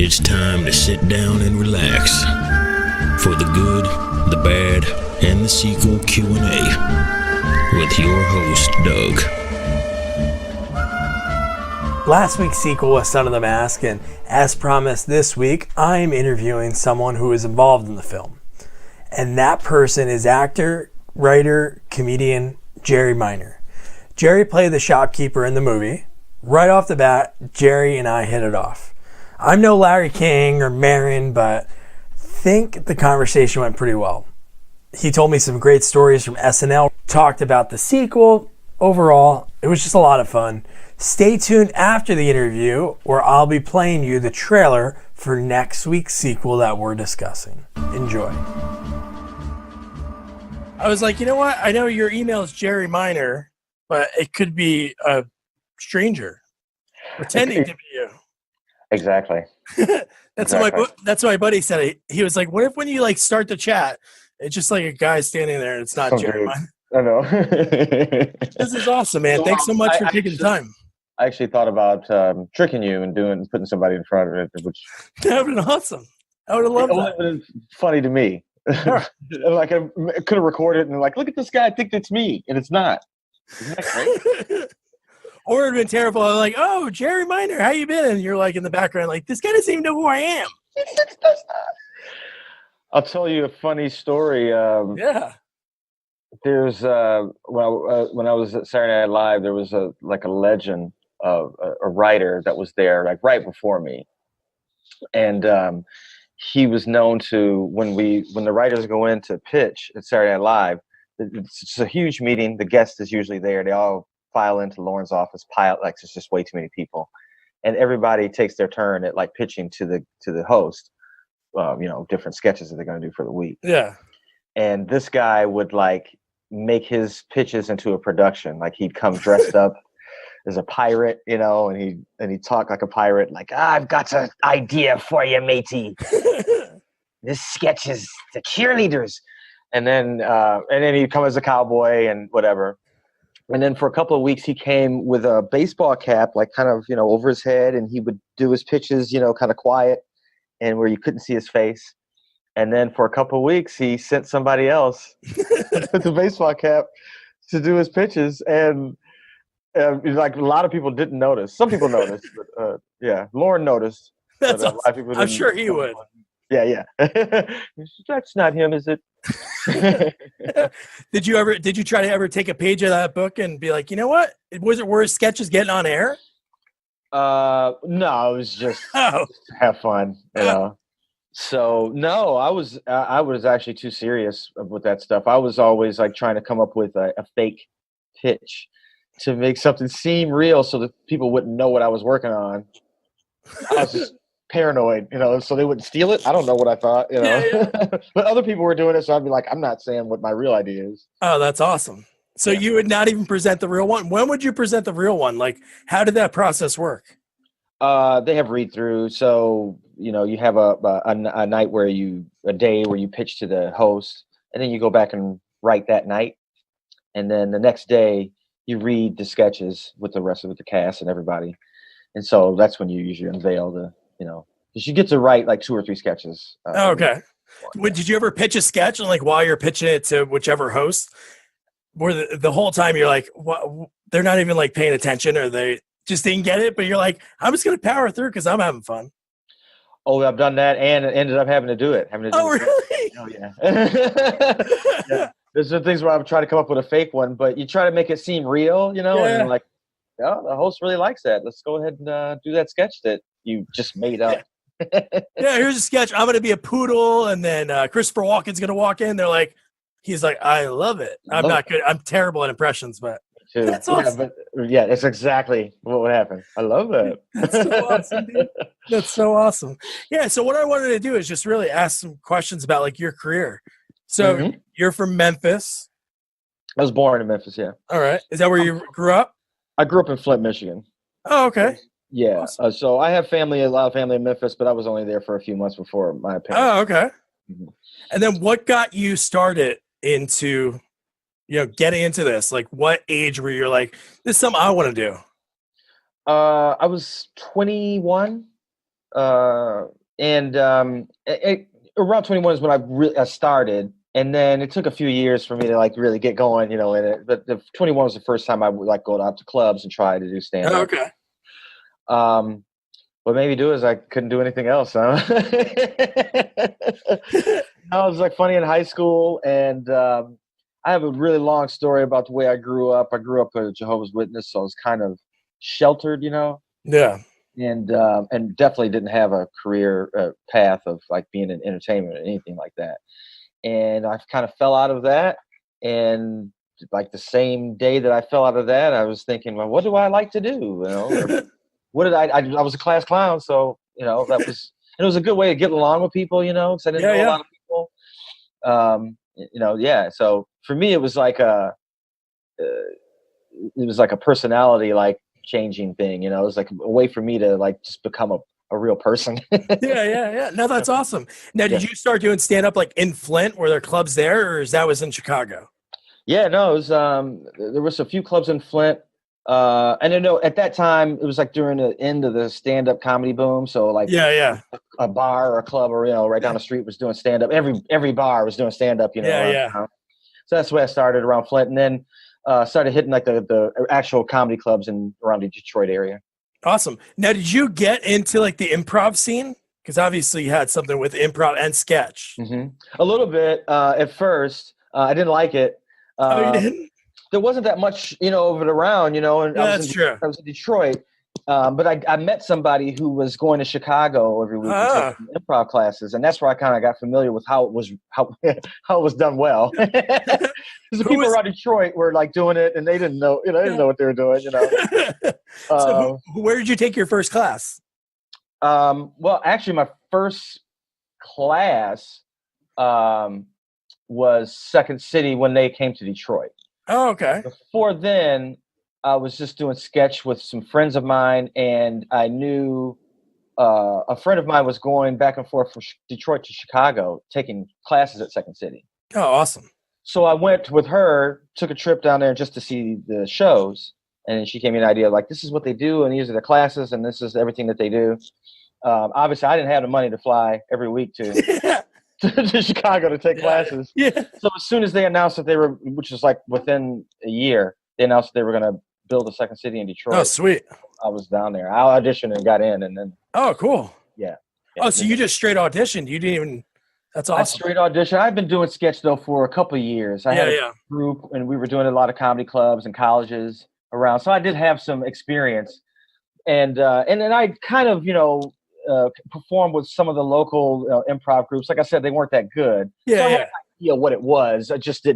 It's time to sit down and relax for the good, the bad, and the sequel Q&A with your host, Doug. Last week's sequel was Son of the Mask, and as promised this week, I'm interviewing someone who is involved in the film. And that person is actor, writer, comedian Jerry Minor. Jerry played the shopkeeper in the movie. Right off the bat, Jerry and I hit it off. I'm no Larry King or Marin, but think the conversation went pretty well. He told me some great stories from SNL, talked about the sequel. Overall, it was just a lot of fun. Stay tuned after the interview where I'll be playing you the trailer for next week's sequel that we're discussing. Enjoy. I was like, you know what? I know your email is Jerry Minor, but it could be a stranger pretending to be you. Exactly. That's what my buddy said. He was like, what if when you like start the chat, it's just like a guy standing there and it's not Jerry Minor? I know. This is awesome, man. Thanks so much for taking the time. I actually thought about tricking you and putting somebody in front of it, which that would have been awesome. I would have loved that. It was funny to me. Like I could have recorded and like, look at this guy. I think it's me, and it's not. Isn't that great? Or it'd been terrible. I'm like, oh, Jerry Minor, how you been? And you're like in the background, like, this guy doesn't even know who I am. I'll tell you a funny story. Yeah. There's when I was at Saturday Night Live, there was a legend of a writer that was there like right before me, and he was known to when the writers go in to pitch at Saturday Night Live, it's a huge meeting. The guest is usually there. They all file into Lauren's office, pile like it's just way too many people, and everybody takes their turn at like pitching to the host, different sketches that they're going to do for the week. Yeah. And this guy would like make his pitches into a production. Like he'd come dressed up as a pirate, and he'd talk like a pirate. Like, I've got an idea for you, matey. This sketch is the cheerleaders. And then he'd come as a cowboy and whatever. And then for a couple of weeks, he came with a baseball cap, like kind of, over his head. And he would do his pitches, kind of quiet and where you couldn't see his face. And then for a couple of weeks, he sent somebody else with the baseball cap to do his pitches. And like a lot of people didn't notice. Some people noticed, but yeah, Lauren noticed. That's awesome. A lot of people I'm sure he would. Yeah. That's not him, is it? Did you try to ever take a page of that book and be like, you know what? Was it worth sketches getting on air? No, it was just to have fun, So no, I was actually too serious with that stuff. I was always like trying to come up with a fake pitch to make something seem real so that people wouldn't know what I was working on. I was just paranoid, so they wouldn't steal it. I don't know what I thought, Yeah. But other people were doing it, so I'd be like, I'm not saying what my real idea is. Oh, that's awesome. So You would not even present the real one? When would you present the real one? Like, how did that process work? They have read through. So, you have a night a day where you pitch to the host, and then you go back and write that night. And then the next day you read the sketches with the cast and everybody. And so that's when you usually unveil because you get to write like 2 or 3 sketches. Okay. Did you ever pitch a sketch and like while you're pitching it to whichever host, where the whole time you're like, what? They're not even like paying attention, or they just didn't get it, but you're like, I'm just going to power through because I'm having fun. Oh, I've done that and ended up having to do it. Really? Oh, yeah. Yeah. There's some things where I've tried to come up with a fake one, but you try to make it seem real, and you're like, oh, the host really likes that. Let's go ahead and do that sketch that you just made up. Yeah, here's a sketch. I'm going to be a poodle, and then Christopher Walken's going to walk in. He's like, I love it. I'm not good. I'm terrible at impressions, but that's awesome. Yeah, that's exactly what would happen. I love that. That's so awesome, dude. That's so awesome. Yeah, so what I wanted to do is just really ask some questions about like your career. So You're from Memphis. I was born in Memphis, yeah. All right. Is that where you grew up? I grew up in Flint, Michigan. Oh, okay. Yeah. Awesome. So I have a lot of family in Memphis, but I was only there for a few months before my parents. Oh, okay. And then what got you started into, getting into this? Like what age were you like, this is something I want to do? I was 21 Around 21 is when I started, and then it took a few years for me to like really get going, in it. But the 21 was the first time I would like go out to clubs and try to do stand up. Oh, okay. What made me do is I couldn't do anything else. Huh? I was like funny in high school, and I have a really long story about the way I grew up. I grew up a Jehovah's Witness, so I was kind of sheltered, Yeah. and definitely didn't have a career path of like being in entertainment or anything like that. And I kind of fell out of that. And like the same day that I fell out of that, I was thinking, well, what do I like to do? Or what did I was a class clown. So, that was, and it was a good way to get along with people, because I didn't know a lot of people. Yeah. So for me, it was like a personality, like changing thing, it was like a way for me to like just become a real person. Yeah. No, that's awesome. Now, did you start doing stand up like in Flint? Were there clubs there, or was in Chicago? Yeah, no, it was, there was a few clubs in Flint. And at that time it was like during the end of the stand-up comedy boom. So like a bar or a club or, right down the street was doing stand-up. Every bar was doing stand-up, So that's where I started around Flint, and then started hitting like the actual comedy clubs around the Detroit area. Awesome. Now, did you get into like the improv scene? Because obviously you had something with improv and sketch. Mm-hmm. A little bit at first. I didn't like it. You didn't? There wasn't that much, of it around, and I was in Detroit. But I met somebody who was going to Chicago every week and taking improv classes, and that's where I kind of got familiar with how it was done well. The people around Detroit were like doing it, and they didn't know, they didn't know what they were doing, So where did you take your first class? Well, actually, my first class was Second City when they came to Detroit. Oh, okay. Before then, I was just doing sketch with some friends of mine, and I knew a friend of mine was going back and forth from Detroit to Chicago, taking classes at Second City. Oh, awesome. So I went with her, took a trip down there just to see the shows, and she gave me an idea like, this is what they do, and these are the classes, and this is everything that they do. Obviously, I didn't have the money to fly every week to Chicago to take classes. Yeah. So as soon as they announced that they were, which was like within a year, they announced that they were going to build a Second City in Detroit. Oh, sweet. I was down there. I auditioned and got in, and then. Oh, cool. Yeah. Oh, so you just straight auditioned? You didn't even. That's awesome. I straight audition. I've been doing sketch though for a couple of years. I had a group, and we were doing a lot of comedy clubs and colleges around. So I did have some experience, and then I kind of performed with some of the local improv groups. Like I said, they weren't that good. Yeah, so I had an idea what it was. I just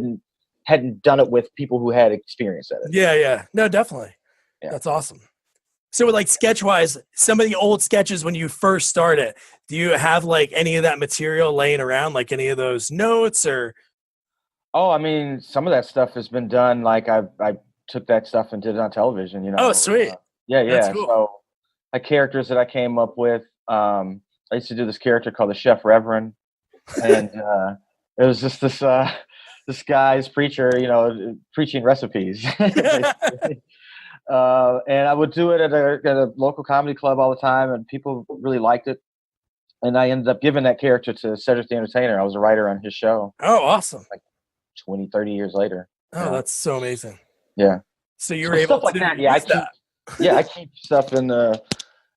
hadn't done it with people who had experience at it. Yeah. No, definitely. Yeah. That's awesome. So like sketch-wise, some of the old sketches when you first started, do you have like any of that material laying around, like any of those notes or? Oh, I mean, some of that stuff has been done. Like I took that stuff and did it on television, Oh, sweet. Yeah. That's cool. So like characters that I came up with, I used to do this character called the Chef Reverend, and it was just this guy's preacher, preaching recipes. And I would do it at a local comedy club all the time, and people really liked it. And I ended up giving that character to Cedric the Entertainer. I was a writer on his show. Oh, awesome. Like 20, 30 years later. Oh, that's so amazing. Yeah. So you were able stuff to like that. Yeah, I keep stuff in the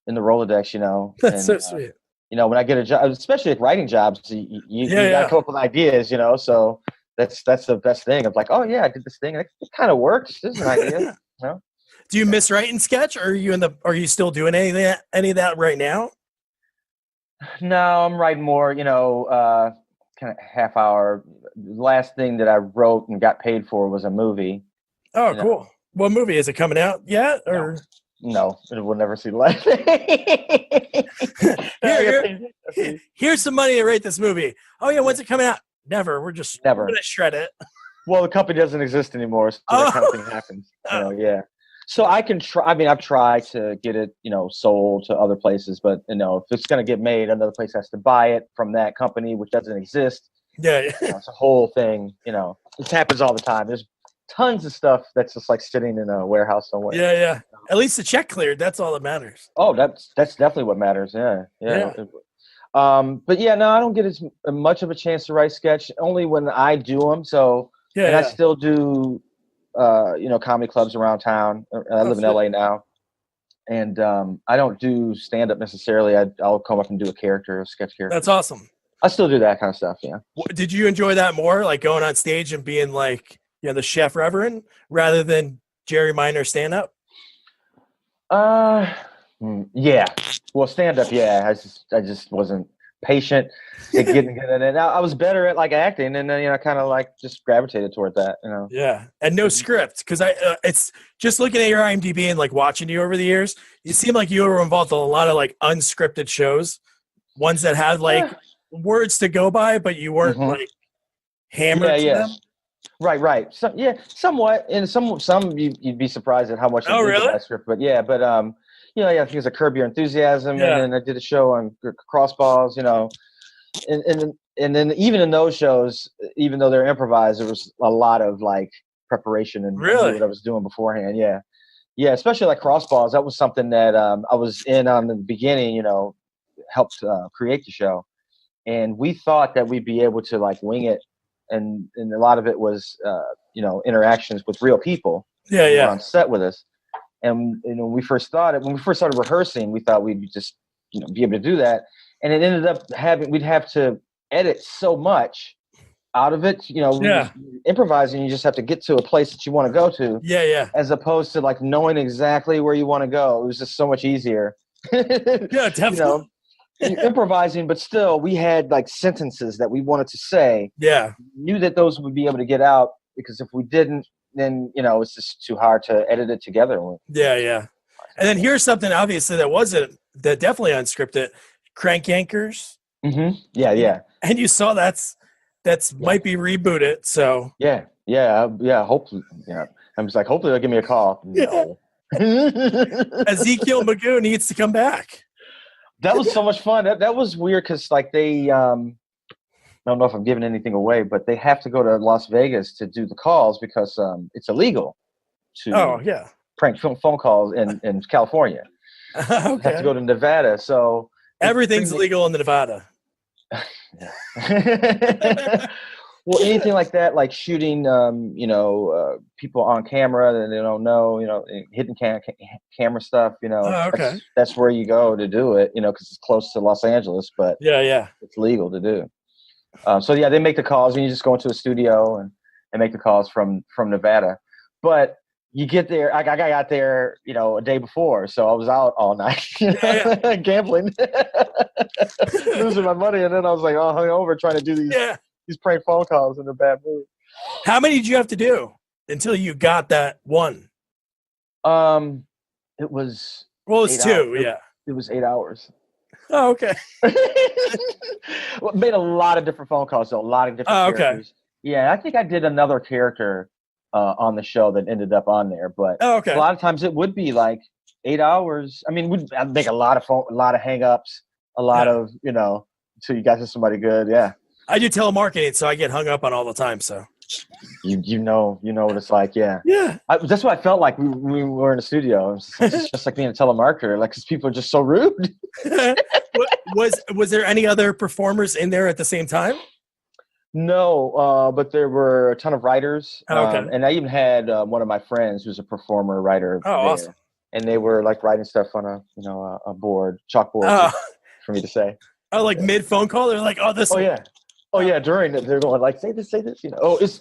Rolodex, That's so sweet. When I get a job, especially at writing jobs, you gotta come up with ideas, so that's the best thing of like, oh yeah, I did this thing. It kind of works. This is an idea. Do you miss writing sketch, or are you still doing any of that right now? No, I'm writing more, kind of half hour. The last thing that I wrote and got paid for was a movie. Oh, cool. What movie? Is it coming out yet? Or no, it will never see the light. Here's some money to write this movie. Oh yeah, when's it coming out? Never. We're gonna shred it. Well, the company doesn't exist anymore, so that kind of thing happens. Yeah. So I can try. I mean, I've tried to get it, sold to other places, but if it's going to get made, another place has to buy it from that company, which doesn't exist. Yeah. It's a whole thing. This happens all the time. There's tons of stuff that's just like sitting in a warehouse somewhere. Yeah. At least the check cleared. That's all that matters. Oh, that's definitely what matters. Yeah. But yeah, no, I don't get as much of a chance to write sketch. Only when I do them. So, I still do, comedy clubs around town. I live in LA now, and I don't do stand up necessarily. I'll come up and do a sketch character. That's awesome. I still do that kind of stuff. Yeah. Did you enjoy that more, like going on stage and being like, the chef reverend rather than Jerry Minor stand up? Yeah. Well, stand up. Yeah. I just wasn't patient at getting good at it. I was better at like acting, and then kind of like just gravitated toward that. Yeah, and no script, because it's just looking at your IMDb and like watching you over the years. You seem like you were involved in a lot of like unscripted shows, ones that had like words to go by, but you weren't like hammered to them. Right. So, somewhat. And some you'd be surprised at how much. Oh, really? That script, but I think it's a Curb Your Enthusiasm, and then I did a show on Crossballs, and then even in those shows, even though they're improvised, there was a lot of like preparation and what I was doing beforehand. Yeah, especially like Crossballs. That was something that I was in on the beginning. Helped create the show, and we thought that we'd be able to like wing it, and a lot of it was interactions with real people. Who were on set with us. And when we first started rehearsing, we thought we'd just be able to do that, and it ended up we'd have to edit so much out of it. Improvising, you just have to get to a place that you want to go to. As opposed to like knowing exactly where you want to go. It was just so much easier. Yeah, definitely. Improvising, but still, we had like sentences that we wanted to say. Yeah, knew that those would be able to get out, because if we didn't, then it's just too hard to edit it together. Yeah. And then here's something obviously that definitely unscripted. Crank Yankers. Mm-hmm. Yeah. And you saw that's might be rebooted. So yeah. Hopefully, I'm just like, hopefully they'll give me a call. No. Ezekiel Magoo needs to come back. That was so much fun. That was weird because like they. I don't know if I'm giving anything away, but they have to go to Las Vegas to do the calls because it's illegal to prank phone calls in California. Okay. You have to go to Nevada. So everything's legal in Nevada. Well, anything like that, like shooting, people on camera that they don't know, hidden camera stuff, that's where you go to do it, because it's close to Los Angeles, but it's legal to do. They make the calls, and you just go into a studio and make the calls from Nevada. But you get there, I got there, a day before, so I was out all night gambling, losing my money, and then I was like all hungover trying to do these prank phone calls in a bad mood. How many did you have to do until you got that one? It was 2. It was 8 hours. Oh, okay. Well, made a lot of different phone calls, so a lot of different characters. Yeah, I think I did another character on the show that ended up on there, but a lot of times it would be like 8 hours. I mean, I'd make a lot of hang-ups, a lot of, until you got to somebody good. Yeah. I do telemarketing, so I get hung up on all the time, so. You know what it's like, yeah. That's what I felt like we were in the studio. It's just like being a telemarketer, like, because people are just so rude. Was there any other performers in there at the same time? No, but there were a ton of writers. And I even had one of my friends who's a performer writer. Oh, there. Awesome! And they were like writing stuff on a board, chalkboard, for me to say. Oh, like mid phone call, they're like, "Oh, this." Oh yeah. Oh yeah, during it, they're going like, say this,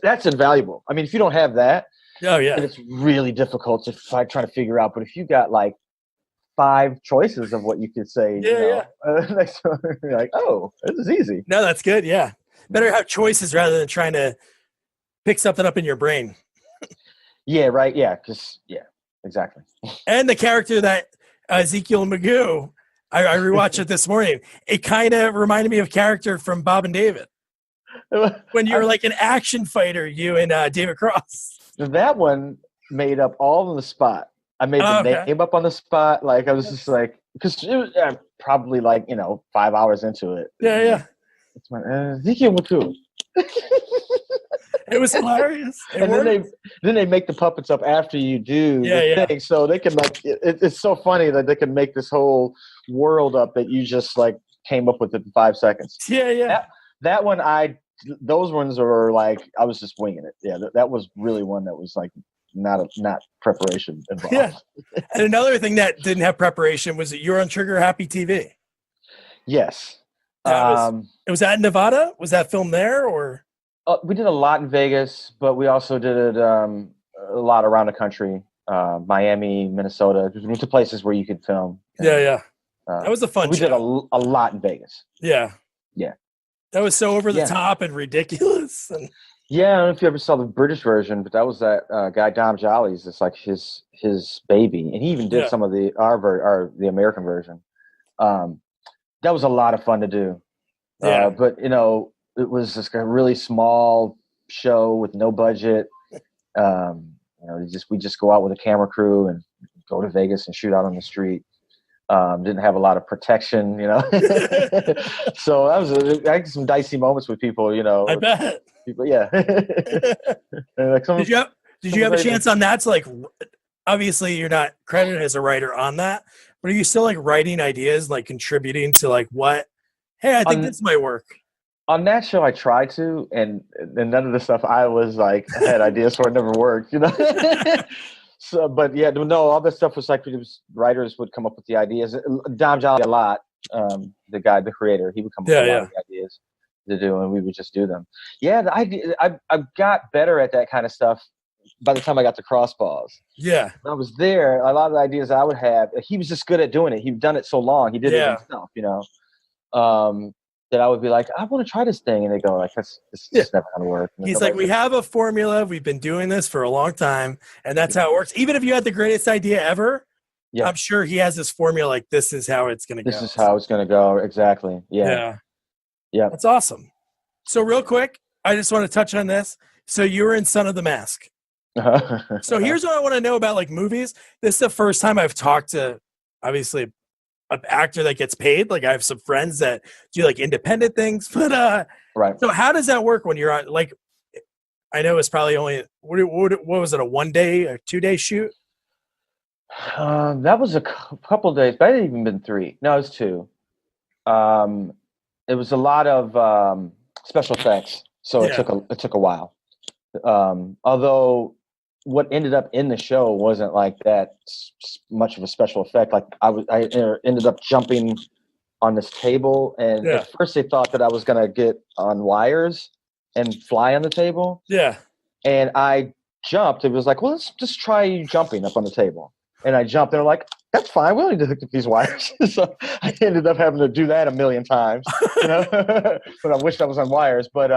that's invaluable. I mean, if you don't have that, then it's really difficult to try to figure out. But if you got like 5 choices of what you could say, you're like, oh, this is easy. No, that's good. Yeah, better have choices rather than trying to pick something up in your brain. Yeah, right. Yeah, exactly. And the character that Ezekiel Magoo, I rewatched it this morning. It kind of reminded me of character from Bob and David. When you were like an action fighter, you and David Cross. That one made up all on the spot. I made the name up on the spot. Like I was just like, because it was probably like 5 hours into it. Yeah. It's my Ezekiel Magoo. It was hilarious. And then they make the puppets up after you do the thing, so they can like it's so funny that they can make this whole world up that you just like came up with it in 5 seconds. That one those ones are like I was just winging it. Yeah, that was really one that was like not preparation involved. Yeah. And another thing that didn't have preparation was that you were on Trigger Happy TV. Yes. Was that in Nevada? Was that filmed there or? We did a lot in Vegas, but we also did it a lot around the country, Miami, Minnesota. We went to places where you could film. That was a fun show. We did a lot in Vegas. Yeah. Yeah. That was so over the top and ridiculous. Yeah, I don't know if you ever saw the British version, but that was that guy Dom Jolly's. It's like his baby, and he even did some of the American version. That was a lot of fun to do. But you know, it was just a really small show with no budget. You know, we just go out with a camera crew and go to Vegas and shoot out on the street. Didn't have a lot of protection, you know. So I had some dicey moments with people, you know. I bet. People, yeah. Like did you have a chance on that? To like, obviously you're not credited as a writer on that, but are you still like writing ideas, like contributing to like what? Hey, I think this might work. On that show, I tried to, and none of the stuff I was like had ideas for it never worked, you know. So, but yeah, no, all this stuff was like writers would come up with the ideas. Dom Jolly a lot, the creator, he would come up with a lot of ideas to do, and we would just do them. Yeah, the idea. I got better at that kind of stuff by the time I got to Crossballs. Yeah, when I was there, a lot of the ideas I would have, he was just good at doing it. He'd done it so long, he did it himself, you know. That I would be like, I want to try this thing, and they go like, "This is never going to work." And he's like, "We have a formula. We've been doing this for a long time, and that's how it works. Even if you had the greatest idea ever, I'm sure he has this formula. Like, this is how it's going to go. This is how it's going to go. Exactly. Yeah. That's awesome. So, real quick, I just want to touch on this. So, you were in Son of the Mask. So, here's what I want to know about like movies. This is the first time I've talked to, obviously, an actor that gets paid. Like I have some friends that do like independent things, but right. So how does that work when you're on? Like, I know it's probably only what was it, a 1 day or 2 day shoot? That was a couple of days, but it hadn't even been 3. No, it was 2. It was a lot of special effects, so it took a while. Although what ended up in the show wasn't like that much of a special effect. Like I ended up jumping on this table, and at first they thought that I was gonna get on wires and fly on the table. Yeah. And I jumped. It was like, well, let's just try you jumping up on the table. And I jumped. And they're like, that's fine. We don't need to hook up these wires. So I ended up having to do that a million times. You know, but I wished I was on wires. But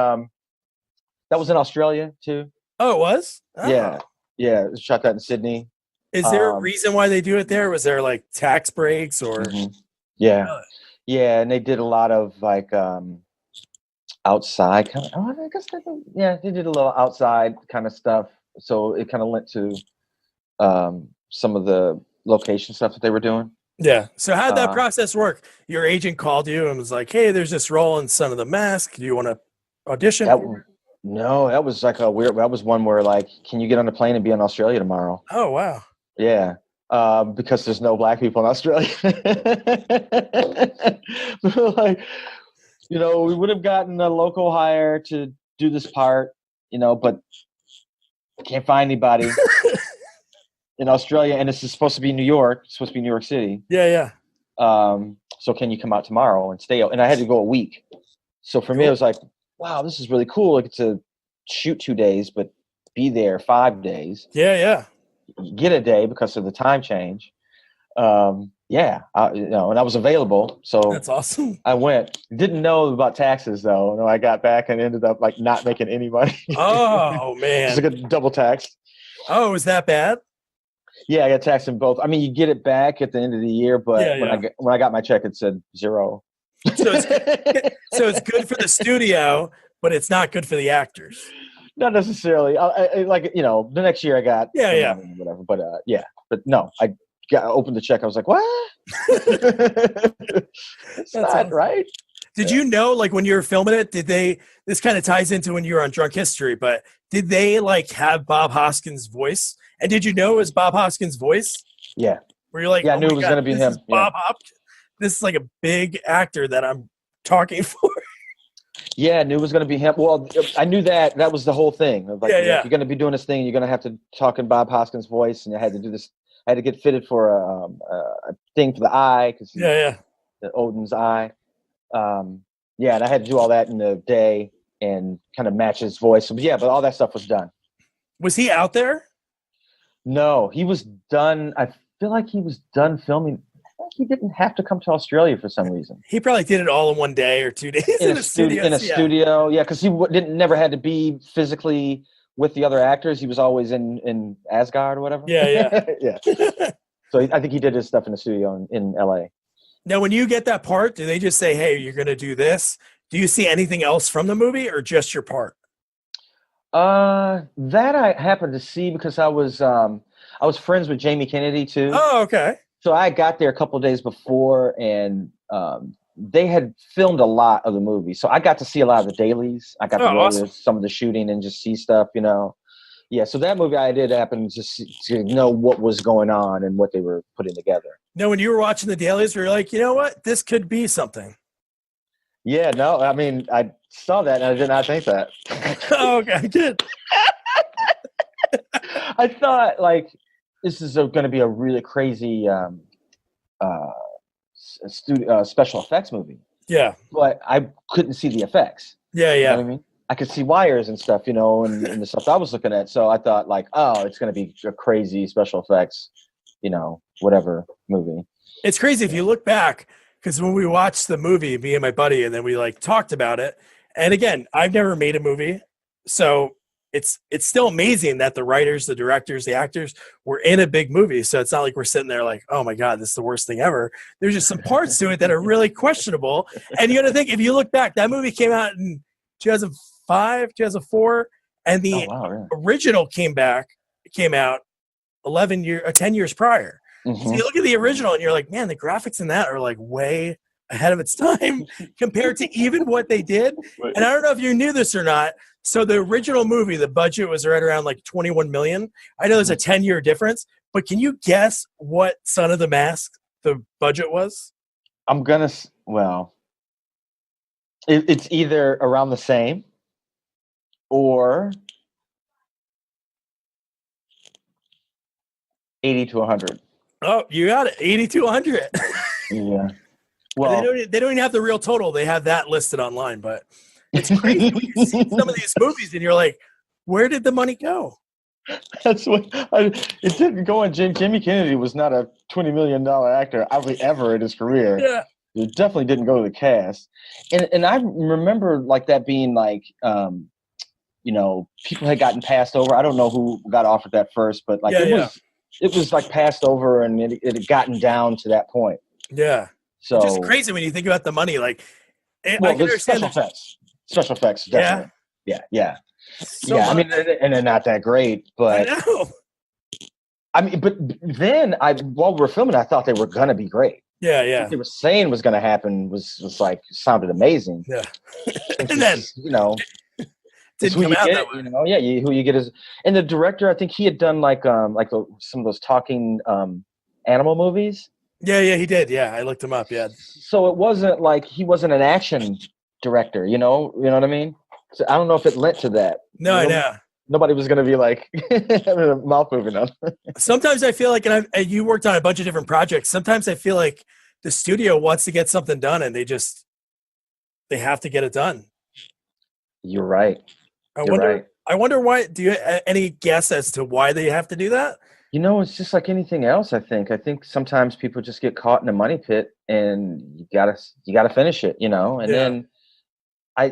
that was in Australia too. Oh, it was? Oh. Yeah. Yeah, shot that in Sydney. Is there a reason why they do it there? Was there like tax breaks or? Mm-hmm. Yeah, yeah, and they did a lot of like outside kind of. I guess they did a little outside kind of stuff. So it kind of lent to some of the location stuff that they were doing. Yeah. So how did that process work? Your agent called you and was like, "Hey, there's this role in Son of the Mask. Do you want to audition?" No, that was like a weird. That was one where like, can you get on a plane and be in Australia tomorrow? Oh wow! Yeah, because there's no black people in Australia. Like, you know, we would have gotten a local hire to do this part, you know, but can't find anybody in Australia, and this is supposed to be New York. It's supposed to be New York City. Yeah, yeah. So can you come out tomorrow and stay? And I had to go a week. So for me, it was like, wow, this is really cool. I get to shoot 2 days, but be there 5 days. Yeah, yeah. Get a day because of the time change. And I was available. So that's awesome. I went. Didn't know about taxes though. No, I got back and ended up like not making any money. Oh man, it's a good double tax. Oh, is that bad? Yeah, I got taxed in both. I mean, you get it back at the end of the year, but when I got my check, it said 0. So it's good for the studio, but it's not good for the actors. Not necessarily. I like, you know, the next year I got whatever. But but no, I opened the check. I was like, what? It's not awesome. Right. Did you know, like, when you were filming it, this kind of ties into when you were on Drunk History, but did they, like, have Bob Hoskins' voice? And did you know it was Bob Hoskins' voice? Yeah. Where you're like, I knew it was going to be him. Bob Hopkins. This is like a big actor that I'm talking for. Yeah, I knew it was going to be him. Well, I knew that was the whole thing. Like, yeah. If you're going to be doing this thing, you're going to have to talk in Bob Hoskins' voice, and I had to do this. I had to get fitted for a thing for the eye because the Odin's eye. And I had to do all that in the day and kind of match his voice. So, but all that stuff was done. Was he out there? No, he was done. I feel like he was done filming. I think he didn't have to come to Australia for some reason. He probably did it all in one day or 2 days in a studio. Yeah, because he never had to be physically with the other actors. He was always in Asgard or whatever. Yeah. So I think he did his stuff in the studio in LA. Now, when you get that part, do they just say, "Hey, you're going to do this"? Do you see anything else from the movie, or just your part? That I happened to see because I was friends with Jamie Kennedy too. Oh, okay. So I got there a couple of days before, and they had filmed a lot of the movie. So I got to see a lot of the dailies. I got to go to some of the shooting and just see stuff, Yeah, so that movie I did happen to know what was going on and what they were putting together. Now, when you were watching the dailies, were you like, you know what? This could be something. Yeah, no, I mean, I saw that and I did not think that. Oh, okay, good. I thought, like, this is going to be a really crazy special effects movie. Yeah. But I couldn't see the effects. Yeah. You know what I mean? I could see wires and stuff, and the stuff I was looking at. So I thought, like, oh, it's going to be a crazy special effects, whatever movie. It's crazy if you look back, because when we watched the movie, me and my buddy, and then we like talked about it. And again, I've never made a movie, so it's still amazing that the writers, the directors, the actors were in a big movie. So it's not like we're sitting there like, oh my God, this is the worst thing ever. There's just some parts to it that are really questionable. And you got to think, if you look back, that movie came out in 2005, 2004, and the original came out 10 years prior. Mm-hmm. So you look at the original and you're like, man, the graphics in that are like way ahead of its time compared to even what they did. And I don't know if you knew this or not. So the original movie, the budget was right around like 21 million. I know there's a 10-year difference, but can you guess what Son of the Mask the budget was? It's either around the same or 80 to 100. Oh, you got it. 80 to 100. Yeah. Well, they don't even have the real total. They have that listed online, but it's crazy when you see some of these movies and you're like, where did the money go? That's what it didn't go on. Jamie Kennedy was not a $20 million actor ever in his career. Yeah. It definitely didn't go to the cast. And I remember like that being like, people had gotten passed over. I don't know who got offered that first, but like it was like passed over and it had gotten down to that point. Yeah. So it's just crazy when you think about the money. Like, I can understand special effects, definitely. Yeah. So I mean, and they're not that great, but I know. I mean, but then while we were filming, I thought they were gonna be great. Yeah. What they were saying was gonna happen was like sounded amazing. Yeah. And then didn't come out that way. Who you get is, and the director, I think he had done like some of those talking animal movies. Yeah, he did. Yeah, I looked him up. Yeah. So it wasn't like he wasn't an action director. You know what I mean? So I don't know if it led to that. No, I know. Nobody was going to be like having a mouth moving on. Sometimes I feel like, and you worked on a bunch of different projects. Sometimes I feel like the studio wants to get something done, and they have to get it done. You're right. I wonder why. Do you any guess as to why they have to do that? It's just like anything else. I think sometimes people just get caught in a money pit, and you gotta finish it. Then I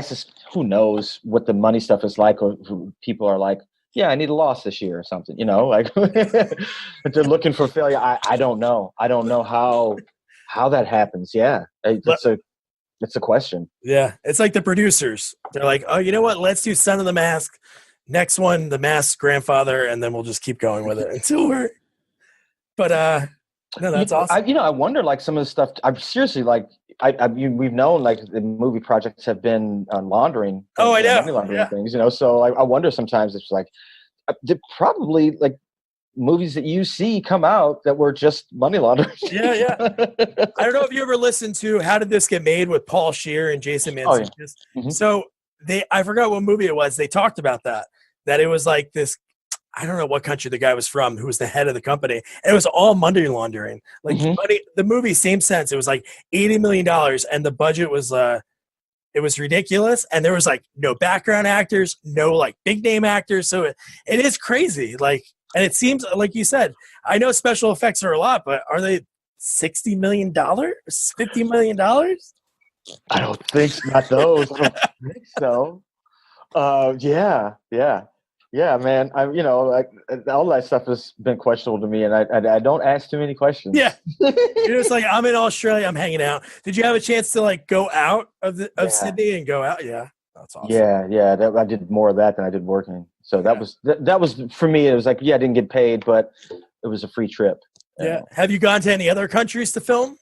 just, who knows what the money stuff is like, or who people are like, yeah, I need a loss this year or something. Like but they're looking for failure. I don't know. I don't know how that happens. Yeah, it's a question. Yeah, it's like the producers. They're like, oh, you know what? Let's do Son of the Mask. Next one, The Masked Grandfather, and then we'll just keep going with it until we're. But no, that's awesome. I wonder, like, some of the stuff. I'm seriously like, we've known like the movie projects have been laundering. Oh, I know. Money laundering things, So I wonder sometimes it's like did probably like movies that you see come out that were just money laundering. Yeah. I don't know if you ever listened to How Did This Get Made with Paul Scheer and Jason Mantzoukas. Oh, yeah. Mm-hmm. So I forgot what movie it was. They talked about that it was like this. I don't know what country the guy was from, who was the head of the company. And it was all money laundering. Like money, the movie, same sense. It was like $80 million, and the budget was it was ridiculous. And there was like no background actors, no like big name actors. So it is crazy. Like, and it seems like you said, I know special effects are a lot, but are they $60 million, $50 million? I don't think not those. I don't think so. Yeah, man. Like all that stuff has been questionable to me, and I don't ask too many questions. Yeah, you're just like, I'm in Australia, I'm hanging out. Did you have a chance to like go out of Sydney and go out? Yeah, that's awesome. Yeah. I did more of that than I did working. So that was for me. It was like, I didn't get paid, but it was a free trip. Yeah. Have you gone to any other countries to film?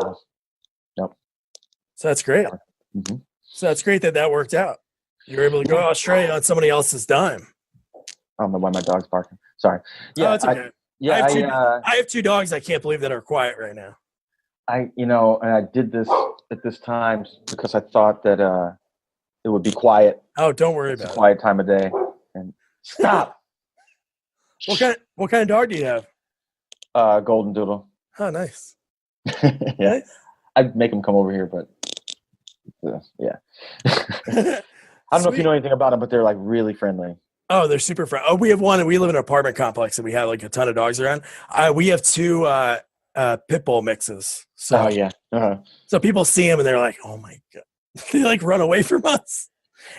No. Nope. So that's great. Mm-hmm. So that's great that worked out. You were able to go to Australia on somebody else's dime. I don't know why my dog's barking. Sorry. Yeah, it's okay. I have two dogs I can't believe that are quiet right now. And I did this at this time because I thought that it would be quiet. Oh, don't worry about it. It's a quiet time of day. And stop. What kind of dog do you have? Golden Doodle. Oh, nice. Yeah. Nice. I'd make him come over here, but yeah. I don't know if you know anything about them, but they're like really friendly. Oh, they're super friendly. Oh, we have one, and we live in an apartment complex, and we have like a ton of dogs around. We have two pit bull mixes. So, yeah. Uh-huh. So people see them, and they're like, "Oh my god!" They like run away from us,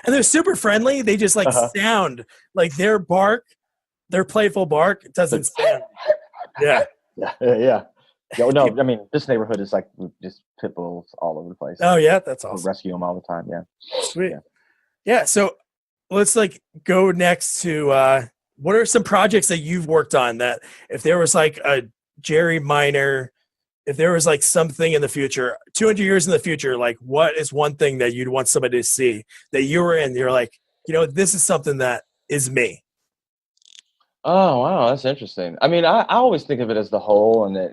and they're super friendly. They just like sound like their bark, their playful bark doesn't sound. Yeah. No, I mean this neighborhood is like just pit bulls all over the place. Oh yeah, that's awesome. We rescue them all the time. Yeah. Sweet. Yeah. So let's like go next to what are some projects that you've worked on that if there was like a Jerry Minor, if there was like something in the future, 200 years in the future, like what is one thing that you'd want somebody to see that you were in? You're like, this is something that is me. Oh, wow. That's interesting. I mean, I always think of it as the whole and that,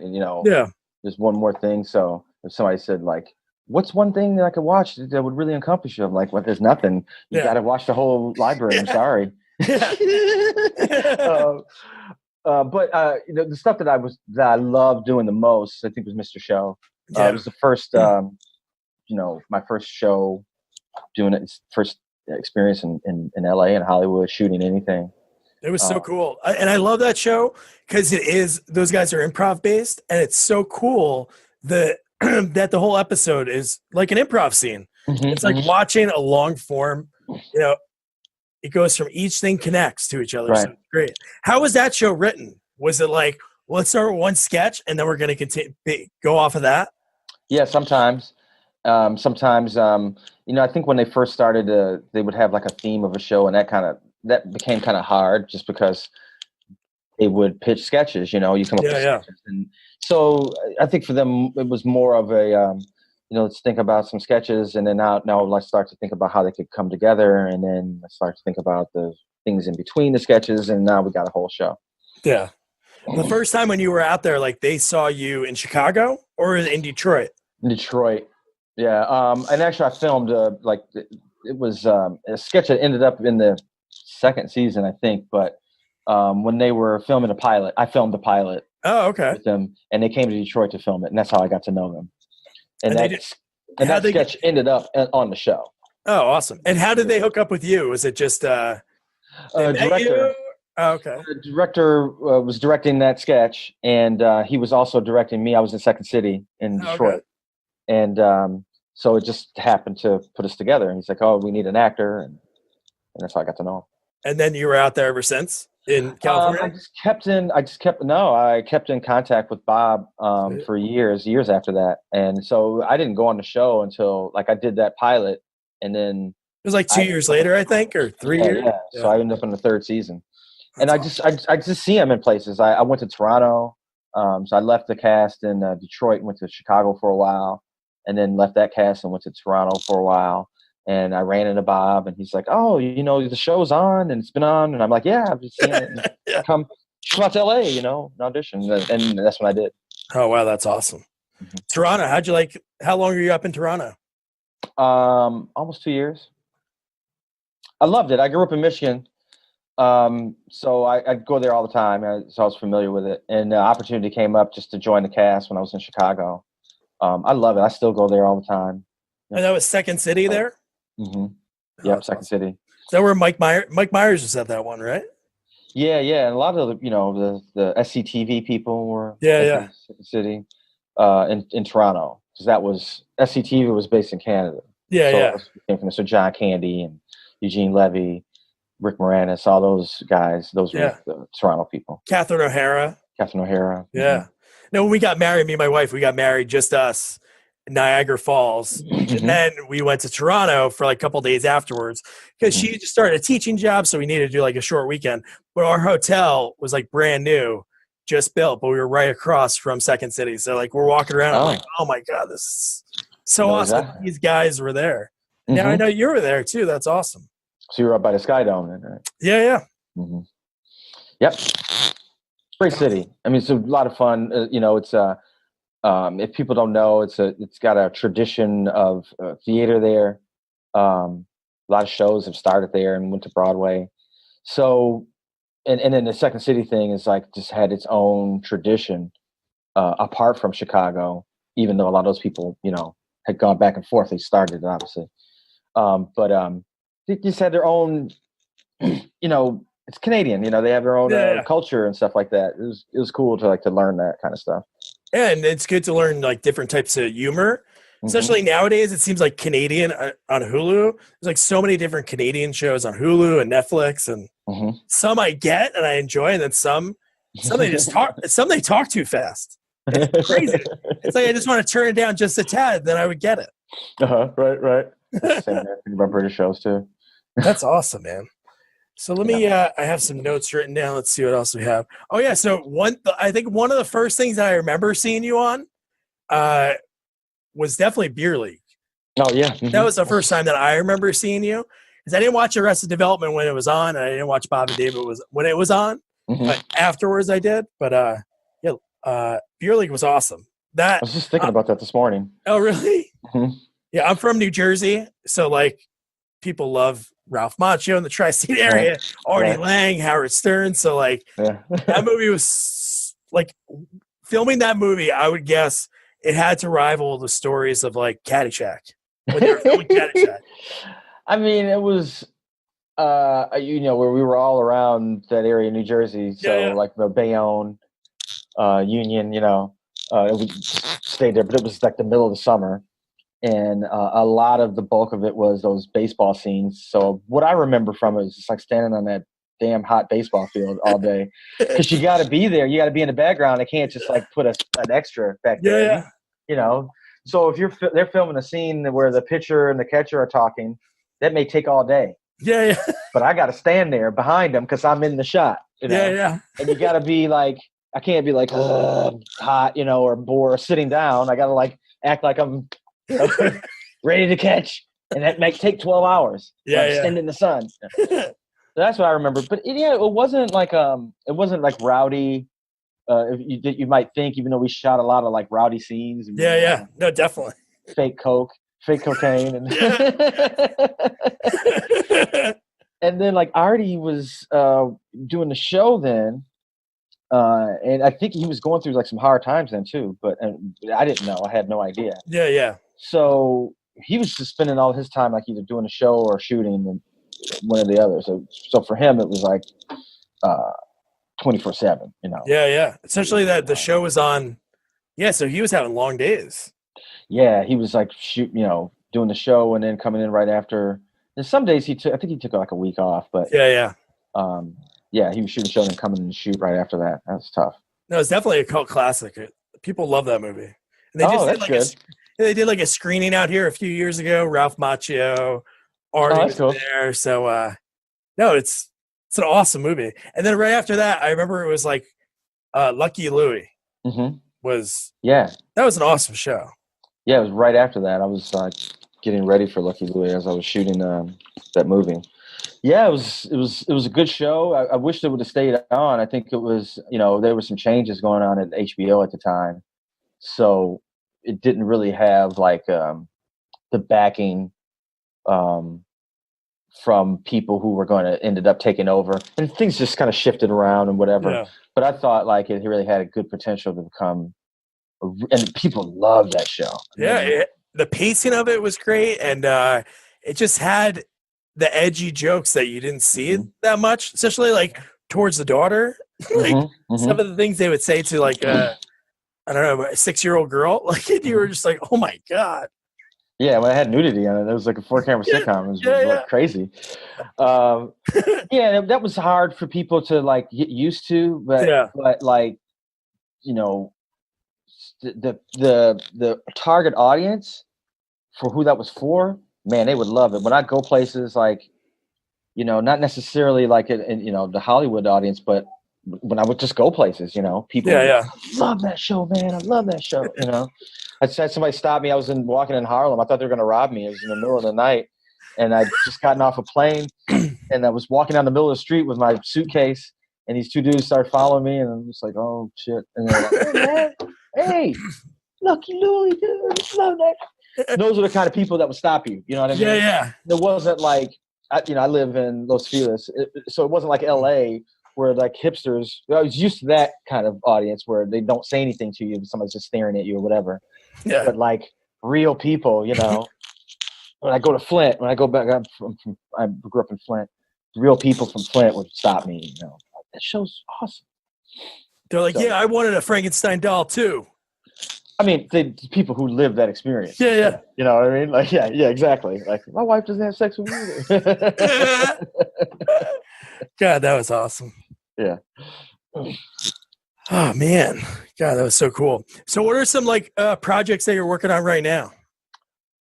there's one more thing. So if somebody said like, what's one thing that I could watch that would really encompass you? I'm like, well, there's nothing. You got to watch the whole library. I'm sorry. But the stuff that I loved doing the most, I think, was Mr. Show. It was the first, my first show doing it. First experience in LA and Hollywood shooting anything. It was so cool. And I love that show because those guys are improv based, and it's so cool that the whole episode is like an improv scene. Mm-hmm, it's like watching a long form, it goes from each thing connects to each other. Right. So it's great. How was that show written? Was it like, let's start with one sketch and then we're going to go off of that? Yeah, sometimes. I think when they first started, they would have like a theme of a show, and that became kind of hard just because they would pitch sketches, you come up with sketches. And so I think for them, it was more of a, let's think about some sketches, and then now let's start to think about how they could come together, and then let's start to think about the things in between the sketches, and now we got a whole show. Yeah. The first time when you were out there, like they saw you in Chicago or in Detroit? In Detroit. Yeah. And actually I filmed, it was a sketch that ended up in the second season, I think, but when they were filming a pilot, I filmed the pilot. Oh, okay. With them, and they came to Detroit to film it, and that's how I got to know them. And that sketch ended up on the show. Oh, awesome! And how did they hook up with you? Was it just director? Oh, okay. The director was directing that sketch, and he was also directing me. I was in Second City in Detroit, and so it just happened to put us together. And he's like, "Oh, we need an actor," and that's how I got to know him. And then you were out there ever since in California? I kept in contact with Bob for years after that. And so I didn't go on the show until I did that pilot, and then it was like 2 years later, I think, or 3 years. Yeah. So I ended up in the third season. That's awesome. I just see him in places. I went to Toronto. So I left the cast in Detroit and went to Chicago for a while. and then left that cast and went to Toronto for a while. And I ran into Bob, and he's like, "Oh, the show's on, and it's been on." And I'm like, "Yeah, I've just seen it. Yeah. Come out to LA, an audition." And that's what I did. Oh, wow. That's awesome. Mm-hmm. Toronto. How long were you up in Toronto? Almost 2 years. I loved it. I grew up in Michigan. So I'd go there all the time. So I was familiar with it. And the opportunity came up just to join the cast when I was in Chicago. I love it. I still go there all the time. And that was Second City there? Mm-hmm. Yep, Second City. Is that where Mike Myers was at that one, right? Yeah. And a lot of the SCTV people were Yeah. Second City in Toronto. Because that was SCTV was based in Canada. Yeah. So John Candy and Eugene Levy, Rick Moranis, all those guys, those were the Toronto people. Catherine O'Hara. Yeah. Mm-hmm. No, when we got married, me and my wife, we got married, just us, in Niagara Falls. Mm-hmm. And then we went to Toronto for like a couple of days afterwards because she just started a teaching job. So we needed to do like a short weekend. But our hotel was like brand new, just built, but we were right across from Second City. So like we're walking around, I'm like, oh my God, this is so awesome. Exactly. These guys were there. Mm-hmm. Now I know you were there too. That's awesome. So you were up by the Sky Dome then, right? Yeah. Mm-hmm. Yep. Great city. I mean, it's a lot of fun. It's if people don't know, it's got a tradition of theater there. A lot of shows have started there and went to Broadway. So, and then the Second City thing is like just had its own tradition apart from Chicago, even though a lot of those people, had gone back and forth. They started it, obviously. But they just had their own, it's Canadian, they have their own culture and stuff like that. It was cool to learn that kind of stuff. Yeah, and it's good to learn like different types of humor, especially nowadays. It seems like Canadian on Hulu. There's like so many different Canadian shows on Hulu and Netflix, and some I get and I enjoy, and then some they just talk. Some they talk too fast. It's crazy. It's like I just want to turn it down just a tad, then I would get it. Right. Same thing about British shows too. That's awesome, man. So let me, I have some notes written down. Let's see what else we have. Oh yeah. So I think one of the first things that I remember seeing you on, was definitely Beer League. Oh yeah. That was the first time that I remember seeing you, because I didn't watch Arrested Development when it was on, and I didn't watch Bob and David when it was on, but afterwards I did. But Beer League was awesome. I was just thinking about that this morning. Oh really? Mm-hmm. Yeah. I'm from New Jersey. So like people love Ralph Macchio in the tri-state area, Artie Lang, Howard Stern. So like that movie was like, filming that movie, I would guess it had to rival the stories of like Caddyshack when they were filming Caddyshack. I mean, it was where we were all around that area in New Jersey. So like the Bayonne, Union, we stayed there, but it was like the middle of the summer. And a lot of the bulk of it was those baseball scenes. So what I remember from it was just like standing on that damn hot baseball field all day. Because you got to be there. You got to be in the background. They can't just like put an extra back there. So if they're filming a scene where the pitcher and the catcher are talking, that may take all day. Yeah. But I got to stand there behind them because I'm in the shot. And you got to be like, I can't be like hot, or bored sitting down. I got to like act like I'm ready to catch, and that might take 12 hours. Stand in the sun. So that's what I remember. But it wasn't like rowdy. You might think, even though we shot a lot of like rowdy scenes. No, definitely. Fake coke, fake cocaine, and and then like Artie was doing the show then. And I think he was going through like some hard times then too, but I didn't know. I had no idea. Yeah. So he was just spending all his time like either doing a show or shooting, and one or the other. So for him, it was like 24/7. Yeah. Essentially, that the show was on. Yeah, so he was having long days. Yeah, he was like doing the show and then coming in right after. And some days I think he took like a week off, but yeah, he was shooting the show and coming in to shoot right after that. That was tough. No, it's definitely a cult classic. People love that movie. And they did like a screening out here a few years ago. Ralph Macchio, Artie was there. So it's an awesome movie. And then right after that, I remember it was like Lucky Louie. That was an awesome show. Yeah, it was right after that. I was getting ready for Lucky Louie as I was shooting that movie. Yeah, it was a good show. I wish it would have stayed on. I think it was, there were some changes going on at HBO at the time, so it didn't really have like the backing from people who were going to ended up taking over, and things just kind of shifted around and whatever. Yeah. But I thought like it really had a good potential to become, and people loved that show. The pacing of it was great, and it just had the edgy jokes that you didn't see that much, especially like towards the daughter. Like some of the things they would say to like I don't know, a 6-year-old girl, like, and you were just like, oh my god. Yeah, when I had nudity on it, it was like a 4-camera sitcom. It was crazy. Yeah, that was hard for people to like get used to, but like, the target audience for who that was for, man, they would love it. When I go places like, not necessarily like in the Hollywood audience, but when I would just go places, people would love that show, man. I love that show. I had somebody stop me. I was walking in Harlem. I thought they were going to rob me. It was in the middle of the night, and I'd just gotten off a plane, and I was walking down the middle of the street with my suitcase, and these two dudes started following me, and I'm just like, oh shit. And they're like, hey, man, hey, Lucky Louie, dude, I love that. And those are the kind of people that would stop you. You know what I mean? Yeah. It wasn't like, I live in Los Feliz, so it wasn't like LA where like hipsters. I was used to that kind of audience where they don't say anything to you, but somebody's just staring at you or whatever. Yeah. But like real people, when I go to Flint, when I go back, I grew up in Flint. Real people from Flint would stop me. That show's awesome. They're like, yeah, I wanted a Frankenstein doll too. I mean, the people who live that experience. Yeah. You know what I mean? Like, yeah, exactly. Like, my wife doesn't have sex with me either. God, that was awesome. Yeah. Oh man, God, that was so cool. So, what are some like projects that you're working on right now?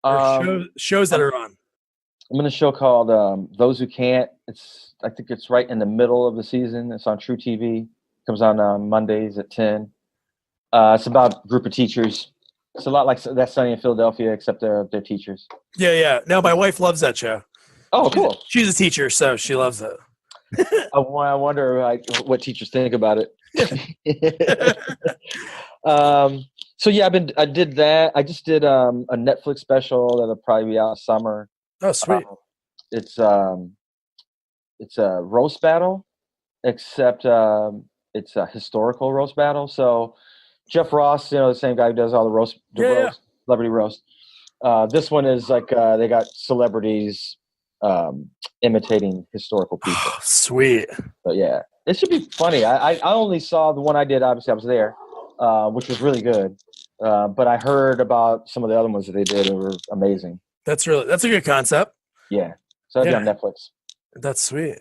Or shows that are on? I'm in a show called Those Who Can't. I think it's right in the middle of the season. It's on TruTv. Comes on Mondays at 10. It's about a group of teachers. It's a lot like That Sunny in Philadelphia, except they're teachers. Yeah. No, my wife loves that show. Oh, cool. She's a teacher, so she loves it. I wonder what teachers think about it. So yeah, I did that. I just did a Netflix special that'll probably be out summer. Oh, sweet. It's a roast battle, except it's a historical roast battle. So Jeff Ross, the same guy who does all the roast, celebrity roast. This one is like they got celebrities imitating historical people. Oh, sweet. So yeah, it should be funny. I only saw the one I did. Obviously, I was there, which was really good. But I heard about some of the other ones that they did that were amazing. That's a good concept. Yeah. So that's on Netflix. That's sweet.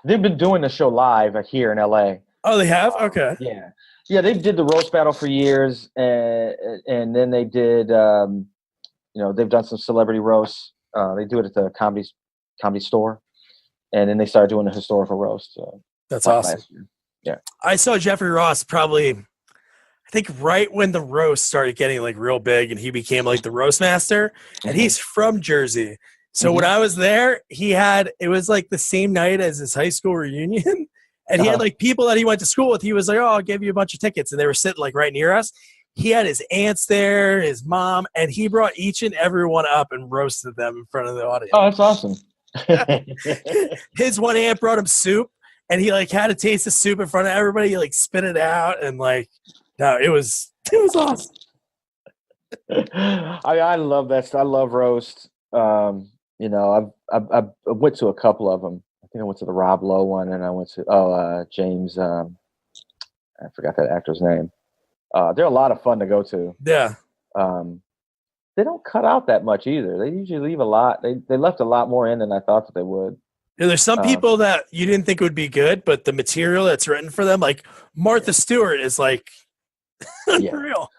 They've been doing the show live here in LA. Oh, they have? Okay. Yeah. Yeah, they did the roast battle for years, and then they did, they've done some celebrity roasts. They do it at the comedy store, and then they started doing the historical roast. That's awesome. Yeah. I saw Jeffrey Ross probably, I think right when the roast started getting like real big and he became like the roast master, and he's from Jersey. So when I was there, it was like the same night as his high school reunion. And he had like people that he went to school with. He was like, oh, I'll give you a bunch of tickets. And they were sitting like right near us. He had his aunts there, his mom, and he brought each and every one up and roasted them in front of the audience. Oh, that's awesome. His one aunt brought him soup, and he like had a taste of soup in front of everybody. He like spit it out, and like, no, it was awesome. I love that stuff. I love roast. I went to a couple of them. I think I went to the Rob Lowe one, and I went to James. I forgot that actor's name. They're a lot of fun to go to. Yeah. They don't cut out that much either. They usually leave a lot. They left a lot more in than I thought that they would. Yeah, there's some people that you didn't think would be good, but the material that's written for them, like Martha Stewart, is like unreal.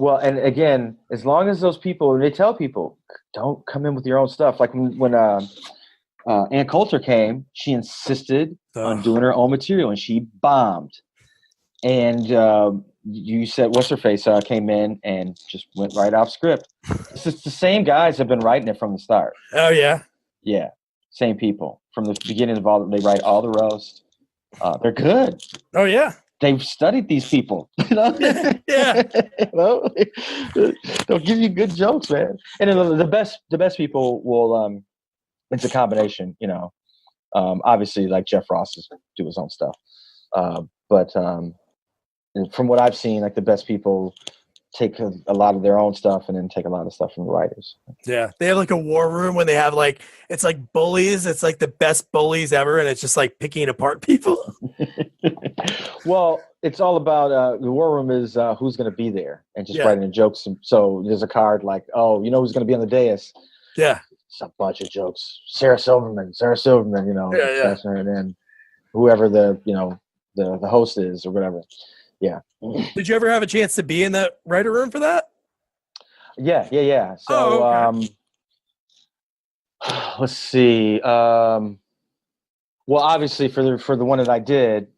Well, and again, as long as those people, they tell people, don't come in with your own stuff. Like when Ann Coulter came, she insisted on doing her own material, and she bombed. And you said what's her face came in and just went right off script. It's just the same guys have been writing it from the start. Oh yeah. Yeah, same people from the beginning of all. They write all the roast. They're good. Oh yeah. They've studied these people. You know? Yeah. You know? They'll give you good jokes, man. And then the best people will. It's a combination, you know. Obviously, like Jeff Ross do his own stuff, but from what I've seen, like the best people take a lot of their own stuff and then take a lot of stuff from the writers. Yeah, they have like a war room when they have like it's like bullies. It's like the best bullies ever, and it's just like picking apart people. Well, it's all about the war room is who's going to be there and just writing the jokes. And so there's a card like, oh, you know who's going to be on the dais? Yeah, it's a bunch of jokes. Sarah Silverman, you know, and then whoever the host is or whatever. Yeah. Did you ever have a chance to be in that writer room for that? Yeah. So, okay. Let's see. Well, obviously for the one that I did,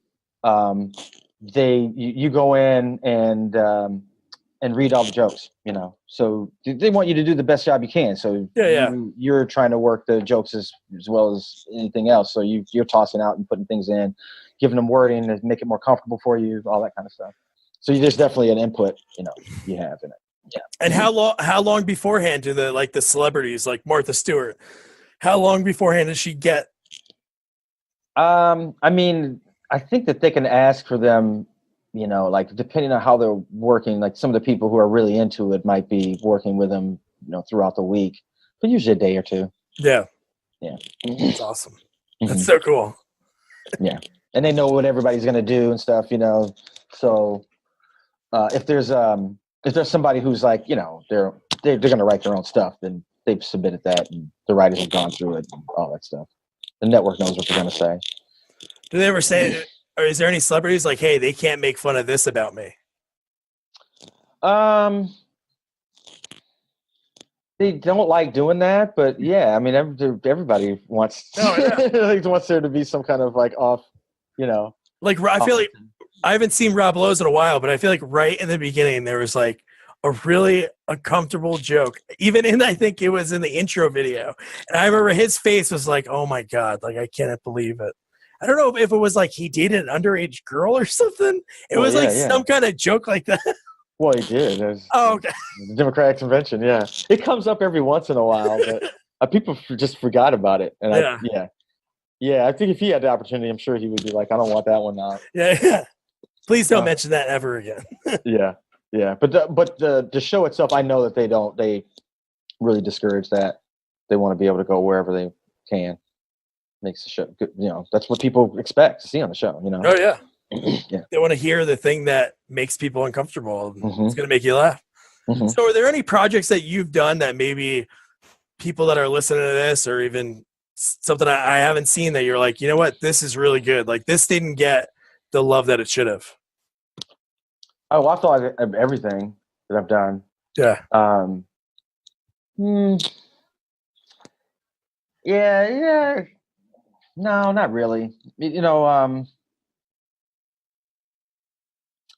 you go in and read all the jokes, you know. So they want you to do the best job you can. So you're trying to work the jokes as well as anything else. So you're tossing out and putting things in, giving them wording to make it more comfortable for you, all that kind of stuff. So there's definitely an input, you know, you have in it. Yeah. And how long beforehand do the celebrities like Martha Stewart? How long beforehand does she get? I mean, I think that they can ask for them, you know, like depending on how they're working, like some of the people who are really into it might be working with them, you know, throughout the week, but usually a day or two. Yeah. Yeah. That's awesome. That's so cool. Yeah. And they know what everybody's going to do and stuff, you know. So if there's somebody who's like, you know, they're going to write their own stuff, then they've submitted that and the writers have gone through it and all that stuff. The network knows what they're going to say. Do they ever say, or is there any celebrities like, hey, they can't make fun of this about me? They don't like doing that, but yeah, I mean, everybody wants wants there to be some kind of like off, you know. Like I feel like I haven't seen Rob Lowe's in a while, but I feel like right in the beginning there was like a really uncomfortable joke. Even I think it was in the intro video, and I remember his face was like, "Oh my god!" Like I cannot believe it. I don't know if it was like he dated an underage girl or something. It was some kind of joke like that. Well, he did. Okay. The Democratic Convention, yeah. It comes up every once in a while, but people just forgot about it. And I think if he had the opportunity, I'm sure he would be like, I don't want that one now. Yeah. Please don't mention that ever again. Yeah. But the show itself, I know that they really discourage that. They want to be able to go wherever they can. Makes the show good. You know, that's what people expect to see on the show, you know? Oh, yeah. Yeah. They want to hear the thing that makes people uncomfortable. It's going to make you laugh. So are there any projects that you've done that maybe people that are listening to this or even something I haven't seen that you're like, you know what, this is really good. Like this didn't get the love that it should have. Oh, I thought of everything that I've done. Yeah. Yeah. No, not really. You know,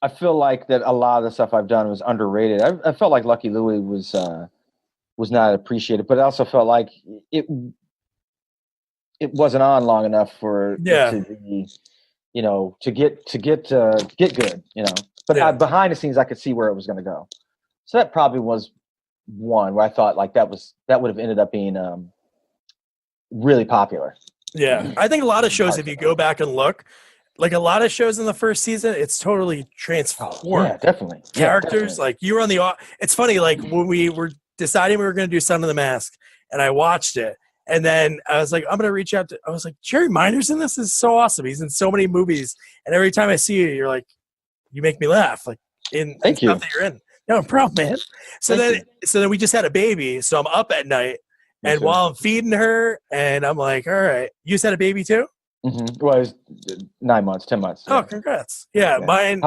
I feel like that a lot of the stuff I've done was underrated. I felt like Lucky Louie was not appreciated, but I also felt like it wasn't on long enough for it to be, you know, to get good, you know. But behind the scenes, I could see where it was going to go. So that probably was one where I thought like that would have ended up being really popular. Yeah, I think a lot of shows, if you go back and look, like a lot of shows in the first season, it's totally transformed. Yeah, definitely. Characters, like you were on the. It's funny, like when we were deciding we were going to do Son of the Mask, and I watched it, and then I was like, I'm going to reach out to. I was like, Jerry Miner's in this. This is so awesome. He's in so many movies, and every time I see you, you're like, you make me laugh. Like in Thank you. stuff that you're in. No problem, man. So then we just had a baby, so I'm up at night. And while I'm feeding her, and I'm like, all right, you just had a baby too? Mm-hmm. Well, it was 9 months, 10 months. Oh, congrats. Yeah. Mine,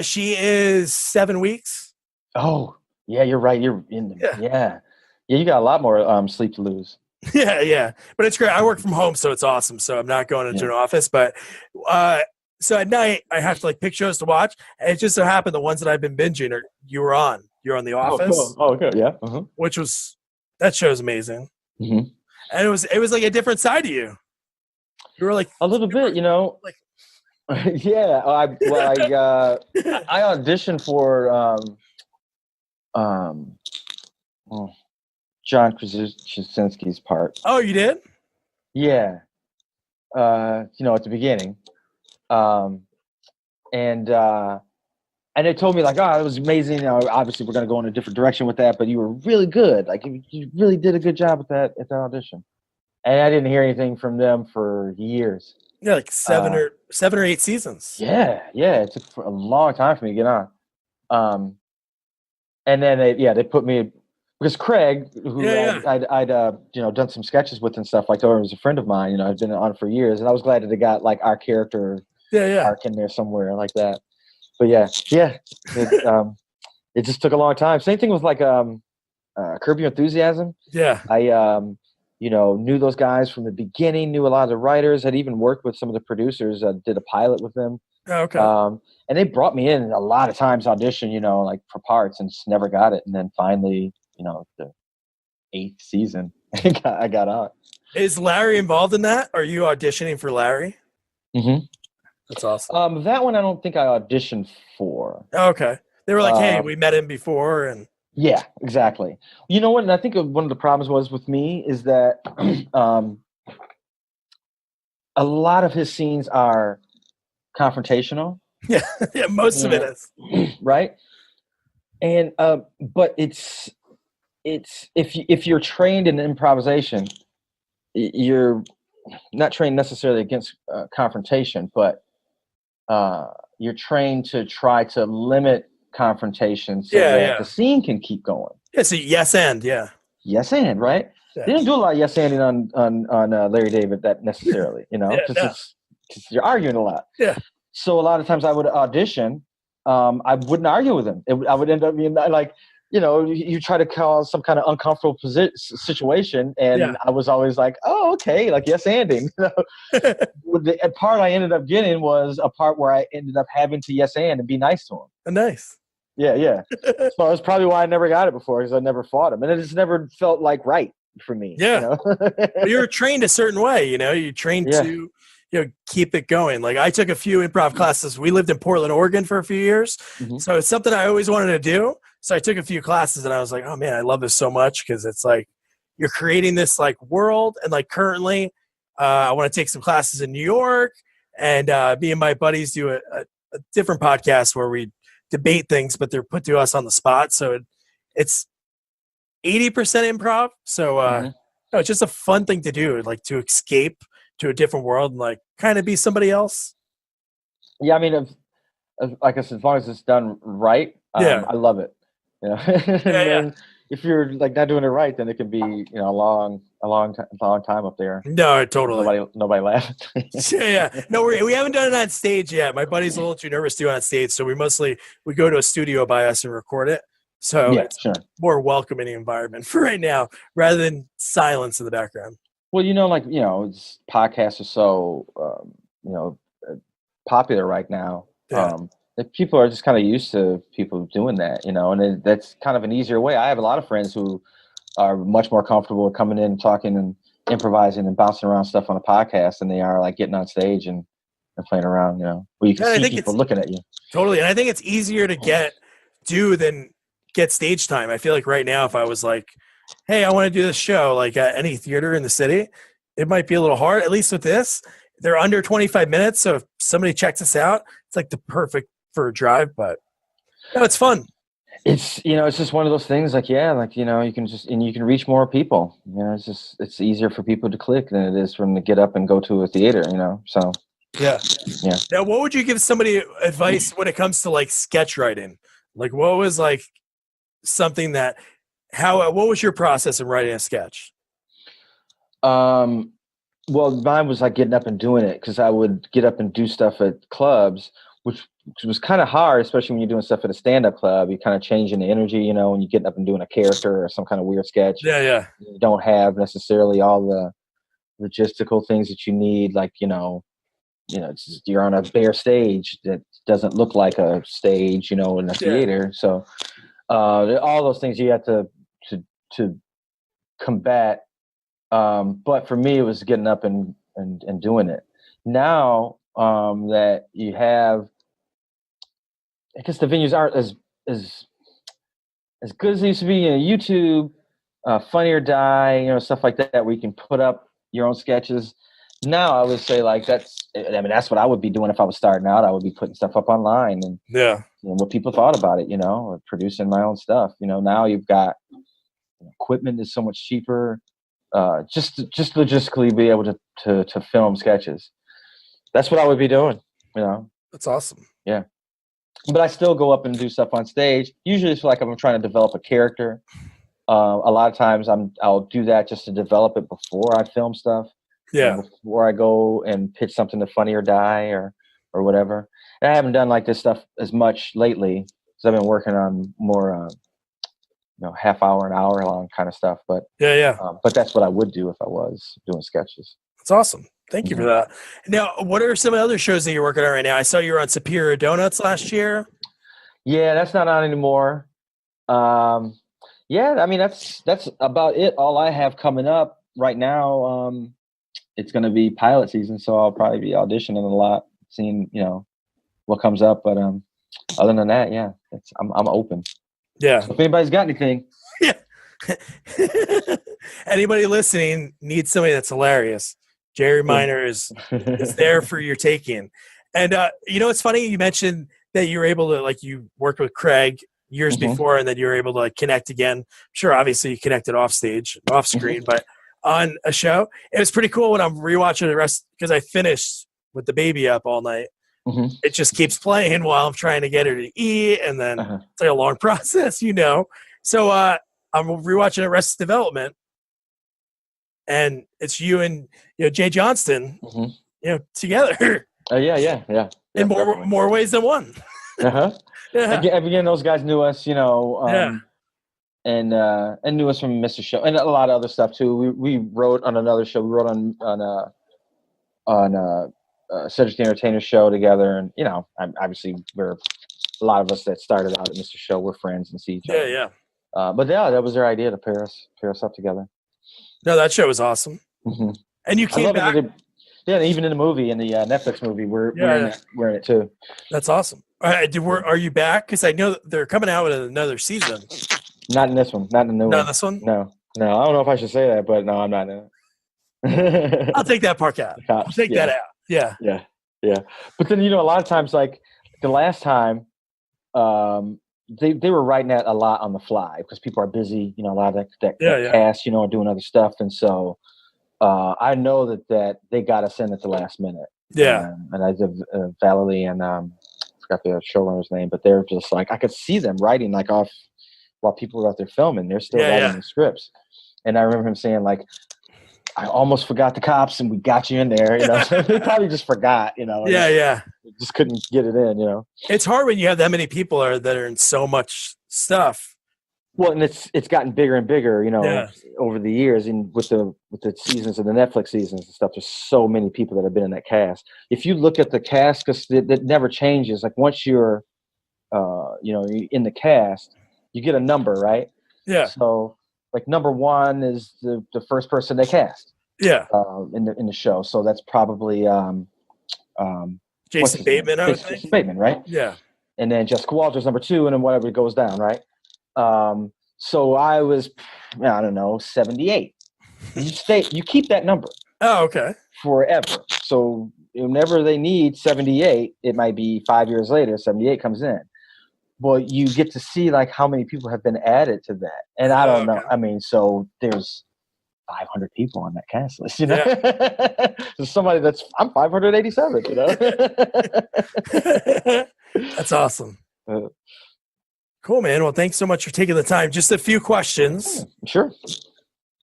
she is 7 weeks. Oh, yeah, you're right. You're in yeah, you got a lot more sleep to lose. Yeah. But it's great. I work from home, so it's awesome. So I'm not going into an office. But So at night, I have to like pick shows to watch. And it just so happened the ones that I've been binging are you were on. You're on The Office. Oh, cool. Oh, good. Yeah. Which was that show's amazing. Mm-hmm. And it was like a different side of you. You were like a little bit, you know. Like, yeah. I auditioned for John Krasinski's part. Oh, you did? Yeah. You know, at the beginning. And they told me like, oh, it was amazing. You know, obviously we're going to go in a different direction with that, but you were really good. Like you really did a good job at that audition. And I didn't hear anything from them for years. Yeah, like seven or 8 seasons. Yeah. It took a long time for me to get on. And then they put me because Craig, who I'd you know, done some sketches with and stuff like that, was a friend of mine. You know, I'd been on for years, and I was glad that they got like our character arc in there somewhere like that. But it just took a long time. Same thing with like Curb Your Enthusiasm. Yeah, I you know, knew those guys from the beginning. Knew a lot of the writers. Had even worked with some of the producers. Did a pilot with them. Oh, okay. And they brought me in a lot of times audition, you know, like for parts, and just never got it. And then finally, you know, the 8th season, I got on. Is Larry involved in that? Are you auditioning for Larry? Mm-hmm. That's awesome. That one I don't think I auditioned for. Oh, okay. They were like, hey, we met him before. And yeah, exactly. You know what? And I think one of the problems was with me is that a lot of his scenes are confrontational. Yeah, most of it is. Right? And but it's if you're trained in improvisation, you're not trained necessarily against confrontation, but you're trained to try to limit confrontation so that the scene can keep going. Yeah, so yes and yes and right. Yeah. They didn't do a lot of yes anding on Larry David that necessarily, you know, because you're arguing a lot. Yeah. So a lot of times I would audition. I wouldn't argue with him. I would end up being like, you know, you try to cause some kind of uncomfortable situation, and I was always like, oh, okay, like yes anding. The part I ended up getting was a part where I ended up having to yes and be nice to him. Nice. Yeah. So that's probably why I never got it before, because I never fought him, and it just never felt like right for me. Yeah. You know? But you're trained a certain way, you know. You trained to, you know, keep it going. Like I took a few improv classes. We lived in Portland, Oregon for a few years. Mm-hmm. So it's something I always wanted to do. So I took a few classes and I was like, oh man, I love this so much, because it's like you're creating this like world. And like currently I want to take some classes in New York, and me and my buddies do a different podcast where we debate things, but they're put to us on the spot. So it's 80% improv. So no, it's just a fun thing to do, like to escape to a different world and like kind of be somebody else. Yeah, I mean, like I said, as long as it's done right, I love it. You know, then if you're like not doing it right, then it can be, you know, a long time up there. No, totally. Nobody laughed. No, we haven't done it on stage yet. My buddy's a little too nervous to do it on stage, so we go to a studio by us and record it. So it's more welcoming environment for right now, rather than silence in the background. Well, you know, like, you know, podcasts are so, you know, popular right now. That people are just kind of used to people doing that, you know, and that's kind of an easier way. I have a lot of friends who are much more comfortable with coming in, talking and improvising and bouncing around stuff on a podcast than they are like getting on stage and playing around, you know, where you can see people looking at you. Totally. And I think it's easier to do than get stage time. I feel like right now, if I was like, hey, I want to do this show, like at any theater in the city, it might be a little hard. At least with this, they're under 25 minutes. So if somebody checks us out, it's like the perfect for a drive, but no, it's fun. It's, you know, it's just one of those things like, like, you know, you can reach more people, you know, it's easier for people to click than it is for them to get up and go to a theater, you know? So yeah. Now, what would you give somebody advice when it comes to like sketch writing? Like what was like something that, what was your process in writing a sketch? Well, mine was like getting up and doing it, because I would get up and do stuff at clubs, which was kind of hard, especially when you're doing stuff at a stand-up club. You're kind of changing the energy, you know, when you're getting up and doing a character or some kind of weird sketch. Yeah. You don't have necessarily all the logistical things that you need, like, you know, it's just, you're on a bare stage that doesn't look like a stage, in a theater. So all those things you have to combat. But for me, it was getting up and doing it. Now that you have, because the venues aren't as good as they used to be. YouTube, Funny or Die, stuff like that, where you can put up your own sketches. Now I would say like that's what I would be doing if I was starting out. I would be putting stuff up online and what people thought about it, or producing my own stuff. Now you've got equipment is so much cheaper. Just logistically be able to film sketches. That's what I would be doing. That's awesome. Yeah. But I still go up and do stuff on stage. Usually it's like I'm trying to develop a character. A lot of times I'll do that just to develop it before I film stuff. Yeah. Before I go and pitch something to Funny or Die or whatever. And I haven't done like this stuff as much lately because I've been working on more, half hour, an hour long kind of stuff. But but that's what I would do if I was doing sketches. That's awesome. Thank you for that. Now, what are some other shows that you're working on right now? I saw you were on Superior Donuts last year. Yeah, that's not on anymore. That's about it. All I have coming up right now. It's going to be pilot season, so I'll probably be auditioning a lot, seeing what comes up. But other than that, I'm open. Yeah. So if anybody's got anything, anybody listening needs somebody that's hilarious. Jerry Minor is there for your taking. And it's funny you mentioned that you were able to you worked with Craig years before, and then you were able to connect again. Sure, obviously you connected off stage, off screen, but on a show. It was pretty cool when I'm rewatching the rest because I finished with the baby up all night. It just keeps playing while I'm trying to get her to eat, and then it's like a long process, So I'm rewatching Arrested Development, and it's you and Jay Johnston, together. Yeah. In more ways than one. Again, those guys knew us, and knew us from Mr. Show and a lot of other stuff too. We wrote on another show. We wrote on Cedric the Entertainer's show together, and obviously we're a lot of us that started out at Mr. Show. We're friends and see each other. But that was their idea to pair us up together. No, that show was awesome. And you came back. Even in the movie, in the Netflix movie, we're in it too. That's awesome. Are you back? Because I know they're coming out with another season. Not in this one. Not in the new one. Not in this one? No. I don't know if I should say that, but no, I'm not in it. I'll take that part out. I'll take that out. Yeah. But then, a lot of times, like the last time, they were writing that a lot on the fly because people are busy, a lot of that cast, are doing other stuff. And so I know that they got us in at the last minute. Yeah. And I did Valerie and I forgot the showrunner's name, but they're just like, I could see them writing like off while people were out there filming. They're still writing the scripts. And I remember him saying like, I almost forgot the cops and we got you in there, They probably just forgot, just couldn't get it in, It's hard when you have that many people that are in so much stuff. Well, and it's gotten bigger and bigger, over the years, and with the seasons of the Netflix seasons and stuff. There's so many people that have been in that cast. If you look at the cast, because that never changes. Like once you're, you're in the cast, you get a number, right? Yeah. So like number one is the first person they cast. Yeah. In the show, so that's probably Jason Bateman. Jason Bateman, right? Yeah. And then Jessica Walters number two, and then whatever goes down, right? So I was, I don't know, 78. You keep that number. Oh, okay. Forever. So whenever they need 78, it might be 5 years later, 78 comes in. Well, you get to see like how many people have been added to that. And I don't know. I mean, so there's 500 people on that cast list, There's somebody I'm 587, That's awesome. Cool, man. Well, thanks so much for taking the time. Just a few questions. Sure.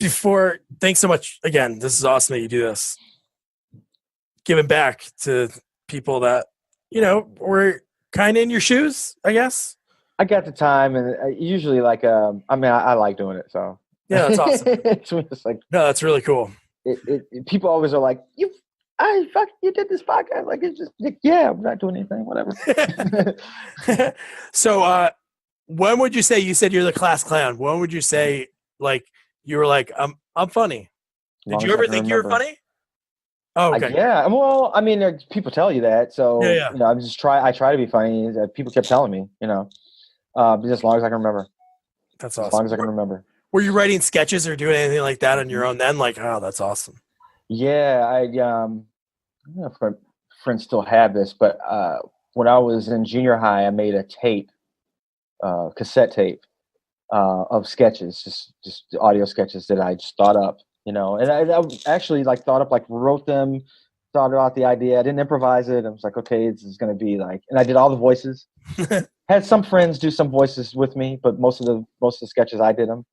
Thanks so much. Again, this is awesome that you do this. Giving back to people that, were kind of in your shoes, I guess. I got the time, and I usually I like doing it, so. Yeah, that's awesome. It's like, no, that's really cool. People always are like, you did this podcast. Like, it's just, yeah, I'm not doing anything, whatever. So, when would you say, you said you're the class clown? When would you say, like, you were like, I'm funny? Did you ever think you were funny? Oh, okay. Yeah. Well, I mean, people tell you that. So, Yeah. you know, I try to be funny. People kept telling me, you know, as long as I can remember. That's awesome. As long as I can remember. Were you writing sketches or doing anything like that on your own then? Like, oh, that's awesome. Yeah. I don't know if my friends still have this, but when I was in junior high, I made a tape, cassette tape of sketches, just audio sketches that I just thought up. You know, and I actually like thought up, like wrote them, thought about the idea. I didn't improvise it. I was like, okay, this is going to be like, and I did all the voices. Had some friends do some voices with me, but most of the sketches I did them.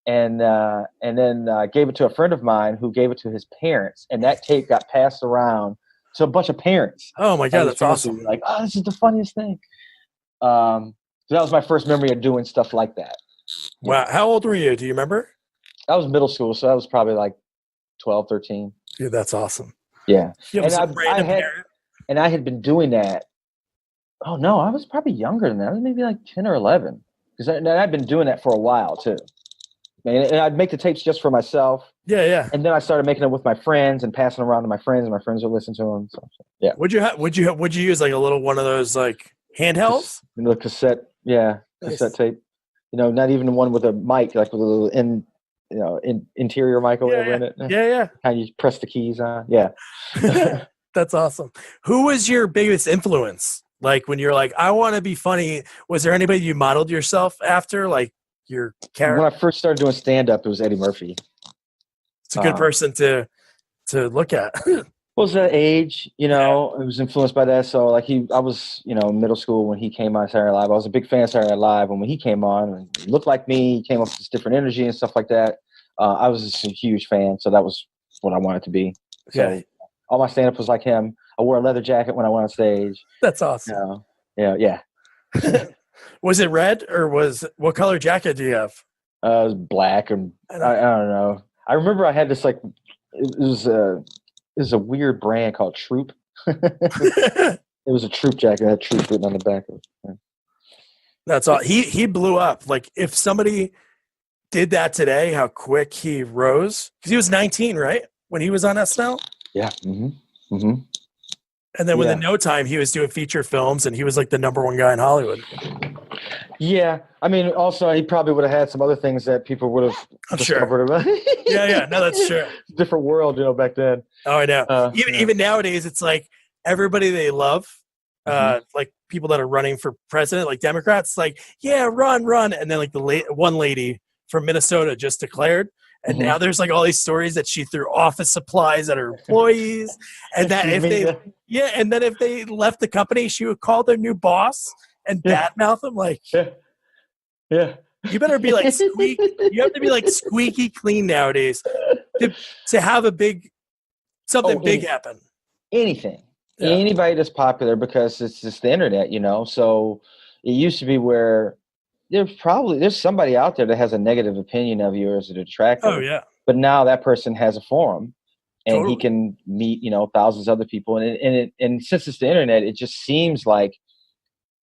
And then gave it to a friend of mine who gave it to his parents, and that tape got passed around to a bunch of parents. Oh my God, that's awesome! Like, oh, this is the funniest thing. So that was my first memory of doing stuff like that. Wow, how old were you? Do you remember? I was middle school, so I was probably like 12, 13. Dude, that's awesome. Yeah. And I had been doing that. Oh, no, I was probably younger than that. I was maybe like 10 or 11. Because I'd been doing that for a while, too. And I'd make the tapes just for myself. Yeah. And then I started making them with my friends and passing them around to my friends, and my friends would listen to them. So, yeah. Would you use like a little one of those like handhelds? The cassette, cassette tape. You know, not even the one with a mic, like with a little interior mic or whatever in it. Yeah. How you press the keys on. Yeah. That's awesome. Who was your biggest influence? Like when you're like, I want to be funny. Was there anybody you modeled yourself after? Like your character? When I first started doing stand-up, it was Eddie Murphy. It's a good person to look at. Well, it was that age, you know, it was influenced by that. So like I was, you know, in middle school when he came on Saturday Night Live. I was a big fan of Saturday Night Live. And when he came on, he looked like me, he came up with this different energy and stuff like that. I was just a huge fan. So that was what I wanted to be. So all my stand-up was like him. I wore a leather jacket when I went on stage. That's awesome. Yeah. Was it red or what color jacket do you have? It was black, and I don't know. I remember I had this like, it was a weird brand called Troop. It was a Troop jacket. It had Troop written on the back of it. That's all. He blew up. Like if somebody did that today, how quick he rose. Because he was 19, right? When he was on SNL? Yeah. Mm-hmm. Mm-hmm. And then within no time, he was doing feature films, and he was like the #1 guy in Hollywood. Yeah. I mean, also, he probably would have had some other things that people would have discovered about. Yeah. No, that's true. Different world, you know, back then. Oh, I know. Even nowadays, it's like everybody they love, like people that are running for president, like Democrats, like, yeah, run. And then like one lady from Minnesota just declared. And now there's like all these stories that she threw office supplies at her employees, and that if they left the company, she would call their new boss and badmouth them. Like, you better be like you have to be like squeaky clean nowadays to have something big happen. Anything, anybody that's popular, because it's just the internet, you know. So it used to be where there's somebody out there that has a negative opinion of you or as a detractor. Oh yeah. But now that person has a forum, and he can meet, you know, thousands of other people. And since it's the internet, it just seems like,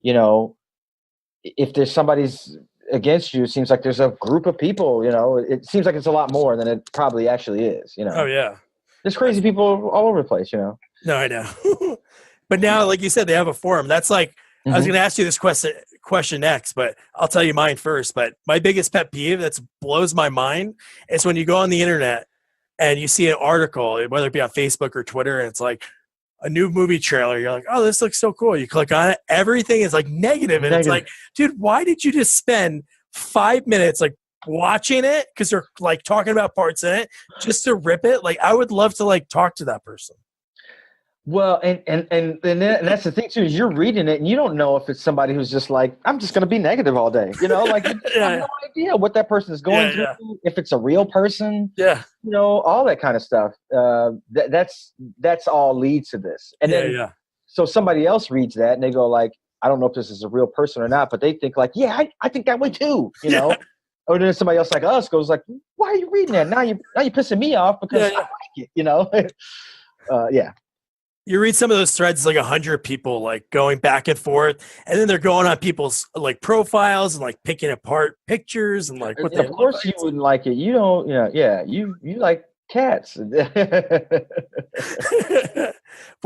you know, if there's somebody's against you, it seems like there's a group of people, you know, it seems like it's a lot more than it probably actually is, you know. Oh yeah. There's crazy people all over the place, you know. No, I know. But now, like you said, they have a forum. That's like, I was going to ask you this question next, but I'll tell you mine first. But my biggest pet peeve that blows my mind is when you go on the internet and you see an article, whether it be on Facebook or Twitter, and it's like a new movie trailer. You're like, oh, this looks so cool. You click on it. Everything is like negative. And it's like, dude, why did you just spend 5 minutes like watching it? Because they're like talking about parts in it just to rip it. Like, I would love to like talk to that person. Well, and that's the thing too, is you're reading it and you don't know if it's somebody who's just like, I'm just going to be negative all day. You know, like you have no idea what that person is going through, if it's a real person, you know, all that kind of stuff. That's all leads to this. And then, so somebody else reads that and they go like, I don't know if this is a real person or not, but they think like, yeah, I think that way too, you know? Or then somebody else like us goes like, why are you reading that? Now you're pissing me off because I like it, you know? Yeah. You read some of those threads, like 100 people like going back and forth, and then they're going on people's like profiles and like picking apart pictures and like what they Of course you wouldn't like it. You don't, yeah, you like cats.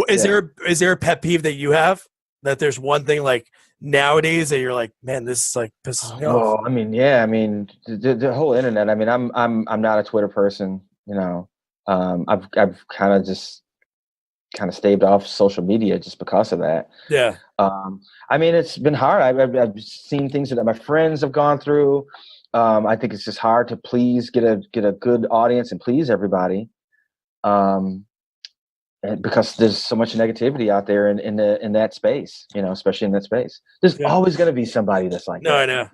Is there a pet peeve that you have, that there's one thing like nowadays that you're like, man, this is like pisses me off? Well, I mean, yeah, I mean the whole internet. I mean, I'm not a Twitter person, you know. I've kind of staved off social media just because of that. Yeah. I mean, it's been hard. I've seen things that my friends have gone through. I think it's just hard to please get a good audience and please everybody. And because there's so much negativity out there in that space, you know, especially in that space. There's always going to be somebody that's like, no, I know.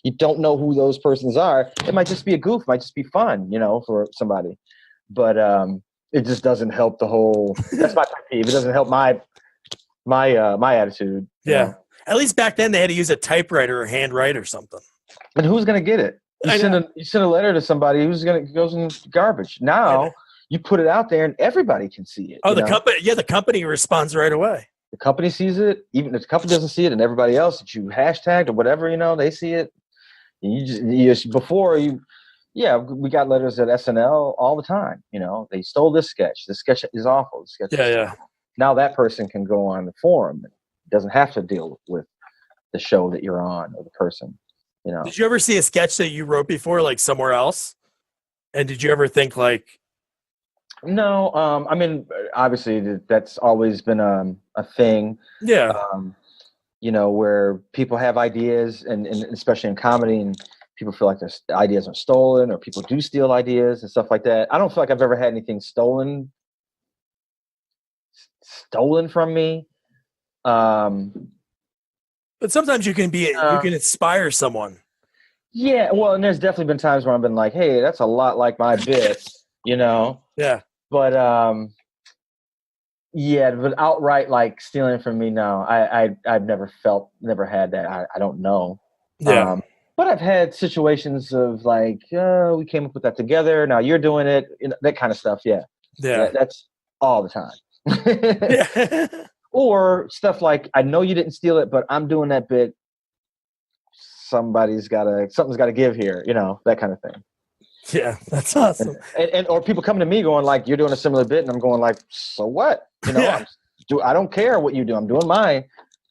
You don't know who those persons are. It might just be a goof, might just be fun, you know, for somebody. But it just doesn't help the whole. That's my pet peeve. It doesn't help my attitude. Yeah. Know? At least back then they had to use a typewriter or handwrite or something. And who's going to get it? You send a letter to somebody who's goes in garbage. Now you put it out there and everybody can see it. Oh, the company responds right away. The company sees it, even if the company doesn't see it, and everybody else that you hashtagged or whatever, you know, they see it. And we got letters at SNL all the time. You know, they stole this sketch. This sketch is awful. This sketch is awful. Now that person can go on the forum. It doesn't have to deal with the show that you're on or the person. You know. Did you ever see a sketch that you wrote before, like somewhere else? And did you ever think like? No, I mean, obviously that's always been a thing. Yeah. You know, where people have ideas, and especially in comedy, and people feel like their ideas are stolen, or people do steal ideas and stuff like that. I don't feel like I've ever had anything stolen from me. But sometimes you can inspire someone. Yeah, well, and there's definitely been times where I've been like, hey, that's a lot like my bit, you know? Yeah. But but outright like stealing from me, no. I've never had that. I don't know. Yeah. But I've had situations of like, we came up with that together. Now you're doing it, that kind of stuff. Yeah. Yeah. That's all the time. Yeah. Or stuff like, I know you didn't steal it, but I'm doing that bit. Something's got to give here, you know, that kind of thing. Yeah, that's awesome. And or people come to me going like, you're doing a similar bit, and I'm going like, so what? You know, I don't care what you do. I'm doing mine,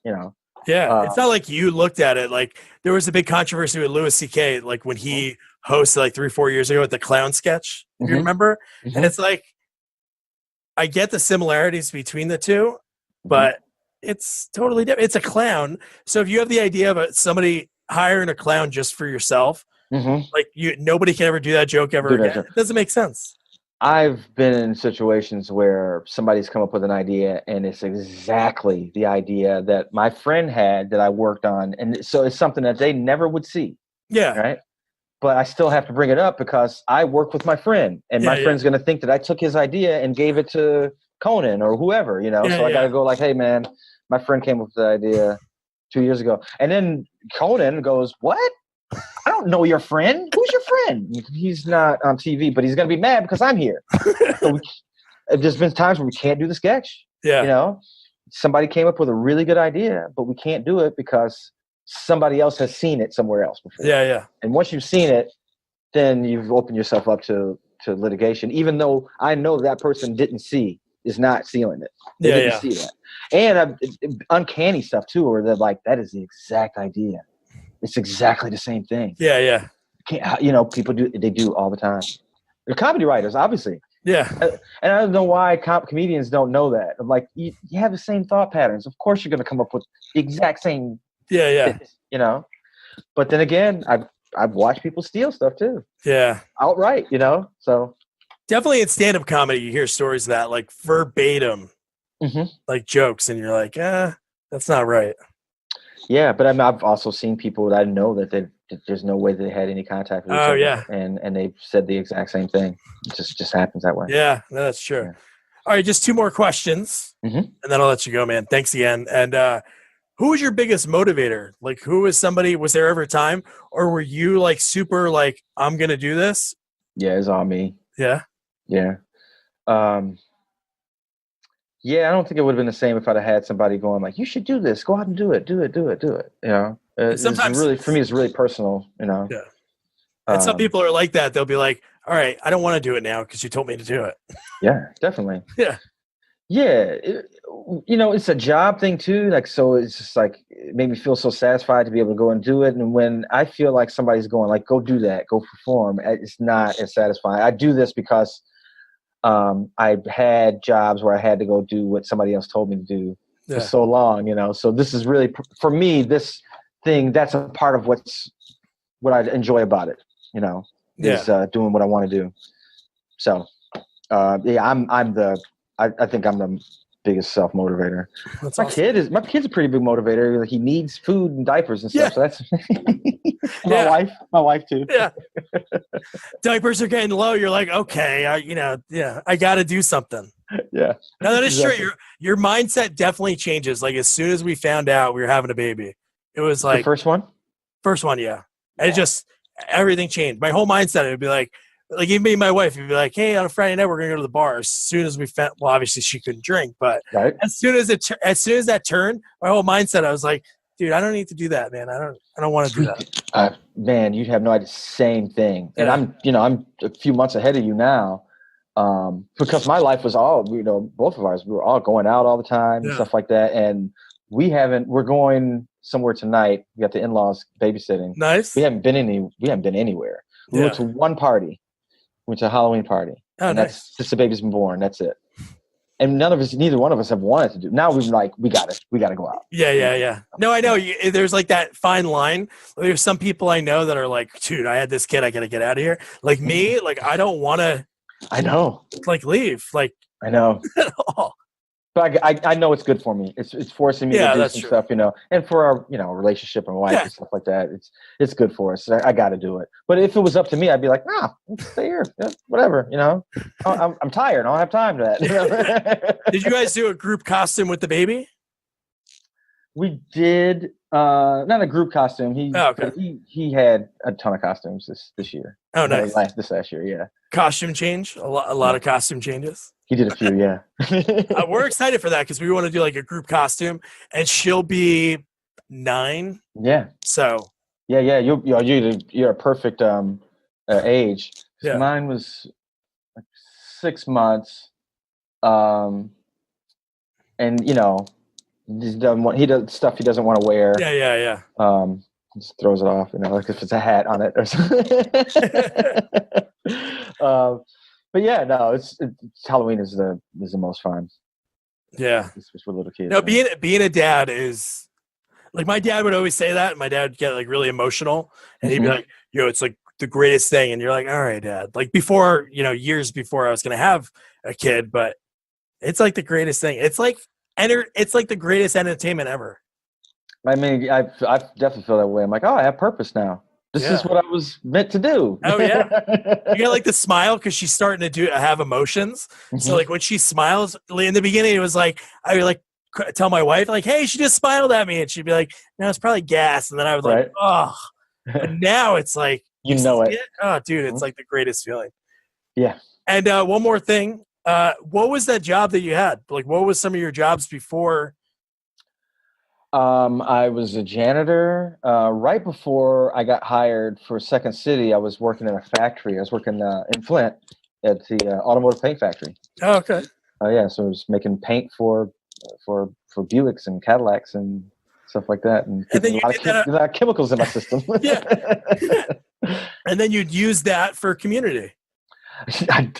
you know. Yeah, it's not like you looked at it. Like there was a big controversy with Louis C.K. like when he hosted like 3-4 years ago with the clown sketch. You remember? Mm-hmm. And it's like, I get the similarities between the two, but it's totally different. It's a clown. So if you have the idea of somebody hiring a clown just for yourself, like nobody can ever do that joke ever again. It doesn't make sense. I've been in situations where somebody's come up with an idea and it's exactly the idea that my friend had that I worked on. And so it's something that they never would see. Yeah. Right. But I still have to bring it up because I work with my friend, and my friend's going to think that I took his idea and gave it to Conan or whoever, you know? So I got to go like, hey man, my friend came up with the idea 2 years ago. And then Conan goes, what? I don't know your friend. Who's your friend? He's not on TV, but he's going to be mad because I'm here. So there's been times where we can't do the sketch. Yeah. You know, somebody came up with a really good idea, but we can't do it because somebody else has seen it somewhere else before. Yeah, yeah. And once you've seen it, then you've opened yourself up to litigation, even though I know that person is not stealing it. They didn't see that. And uncanny stuff too, where they're like, that is the exact idea. It's exactly the same thing. Yeah, yeah. You know, people do all the time. They're comedy writers, obviously. Yeah. And I don't know why comedians don't know that. I'm like, you have the same thought patterns. Of course you're going to come up with the exact same. Yeah, yeah. You know? But then again, I've watched people steal stuff too. Yeah. Outright, you know? So. Definitely in stand-up comedy, you hear stories of that, like verbatim, like jokes, and you're like, that's not right. Yeah, but I've also seen people that I know that there's no way they had any contact with each other. Yeah. And they've said the exact same thing. It just happens that way. Yeah, that's true. Yeah. All right, just 2 more questions, and then I'll let you go, man. Thanks again. And who was your biggest motivator? Like, was there ever a time, or were you like super like, I'm going to do this? Yeah, it's all me. Yeah? Yeah. Yeah, I don't think it would have been the same if I'd have had somebody going like, "You should do this. Go out and do it. Do it. Do it. Do it." You know, And it's sometimes, really for me. It's really personal. You know. yeah. And some Um, people are like that. They'll be like, "All right, I don't want to do it now because you told me to do it." yeah, definitely. Yeah. Yeah, it's a job thing too. Like, so it's just like it made me feel so satisfied to be able to go and do it. And when I feel like somebody's going like, "Go do that, go perform," it's not as satisfying. I do this because I've had jobs where I had to go do what somebody else told me to do for so long. So this is really for me. This thing that's a part of what I enjoy about it. Is doing what I want to do. So I think I'm the biggest self motivator. That's my awesome. kid's a pretty big motivator. He needs food and diapers and stuff. Yeah. So that's my wife too. Yeah. Diapers are getting low. You're like, okay, I got to do something. Yeah. No, that is true. Your mindset definitely changes. Like as soon as we found out we were having a baby, it was like the first one. Yeah. And it just everything changed. My whole mindset. It would be like even me and my wife, you'd be like, hey, on a Friday night, we're going to go to the bar. As soon as we found, well, obviously she couldn't drink, but right. as soon as that turned, my whole mindset, I was like, dude, I don't need to do that, man. I don't want to do that. Man, you have no idea. Same thing. And I'm a few months ahead of you now. Because my life was all, both of ours, we were all going out all the time and stuff like that. And we're going somewhere tonight. We got the in-laws babysitting. Nice. We haven't been anywhere. We went to one party. Went to a Halloween party. Oh, and nice. That's since the baby's been born. That's it. And neither one of us have wanted to do. Now we've like, we got to go out. Yeah. No, I know. There's like that fine line. There's some people I know that are like, dude, I had this kid. I got to get out of here. Like me, like I don't want to. I know. Like leave. Like I know. At all. But I know it's good for me. It's forcing me to do some stuff, and for our, relationship and wife and stuff like that. It's good for us. I got to do it. But if it was up to me, I'd be like, nah, stay here, whatever. I'm tired. I don't have time for that. Did you guys do a group costume with the baby? We did. Not a group costume. He had a ton of costumes this year. Oh, nice. This last year, yeah. Costume change. A lot of costume changes. He did a few, yeah. We're excited for that because we want to do like a group costume, and she'll be 9. Yeah. So. Yeah. You're a perfect age. So yeah. Mine was like 6 months, and he does stuff he doesn't want to wear. Yeah. He just throws it off, like if it's a hat on it or something. But yeah, no, it's Halloween is the most fun. Yeah, especially with little kids. No, being a dad is like my dad would always say that, and my dad would get like really emotional, and he'd be like, it's like the greatest thing, and you're like, all right, Dad. Like before, years before I was gonna have a kid, but it's like the greatest thing. It's like the greatest entertainment ever. I mean, I definitely feel that way. I'm like, oh, I have purpose now. This is what I was meant to do. Oh yeah, you got like the smile because she's starting to have emotions. Mm-hmm. So like when she smiles in the beginning, it was like I would like tell my wife like, "Hey, she just smiled at me," and she'd be like, "No, it's probably gas." And then I was like, "Oh," but now it's like you know it. Oh, dude, it's like the greatest feeling. Yeah. And one more thing, what was that job that you had? Like, what was some of your jobs before? I was a janitor. Right before I got hired for Second City, I was working in a factory. I was working in Flint at the automotive paint factory. Oh, okay. Yeah, so I was making paint for Buicks and Cadillacs and stuff like that, and then you a lot of chemicals in my system. Yeah. And then you'd use that for community. I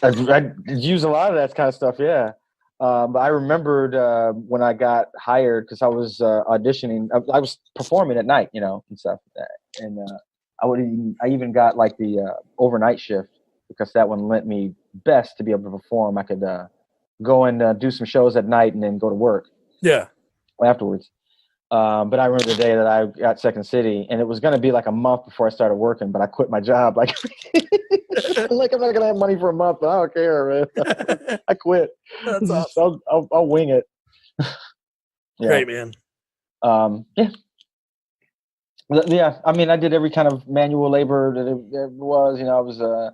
use a lot of that kind of stuff. Yeah. But I remembered when I got hired because I was auditioning. I was performing at night, and stuff like that. And I even got like the overnight shift because that one lent me best to be able to perform. I could go and do some shows at night and then go to work. Yeah. Afterwards. But I remember the day that I got Second City, and it was going to be like a month before I started working, but I quit my job. Like, like I'm not going to have money for a month, but I don't care, man. I quit. That's awesome. I'll wing it. Yeah. Great, man. Yeah. Yeah. I mean, I did every kind of manual labor that it was. I was a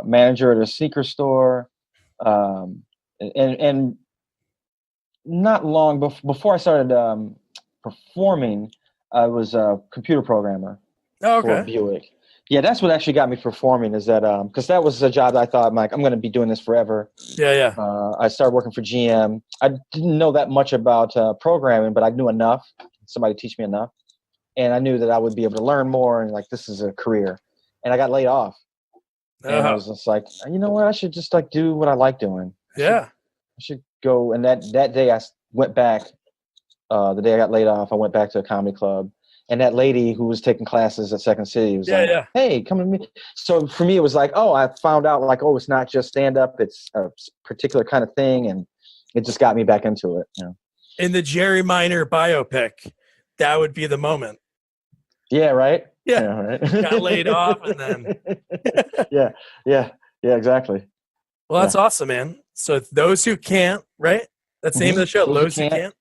manager at a sneaker store, and not long before I started performing, I was a computer programmer for Buick. Yeah, that's what actually got me performing, is that because that was a job that I thought, I'm going to be doing this forever. Yeah. I started working for GM. I didn't know that much about programming, but I knew enough. Somebody teach me enough. And I knew that I would be able to learn more, and like, this is a career. And I got laid off. And I was just like, you know what? I should just like do what I like doing. I should go. And that day I went back, the day I got laid off, I went back to a comedy club. And that lady who was taking classes at Second City was like, hey, come to me. So for me, it was like, I found out like, it's not just stand-up. It's a particular kind of thing. And it just got me back into it. You know? In the Jerry Minor biopic, that would be the moment. Yeah, right? Yeah. Right. Got laid off and then. Yeah, exactly. Well, that's awesome, man. So those who can't, right? That's the name of the show, Those Who Can't.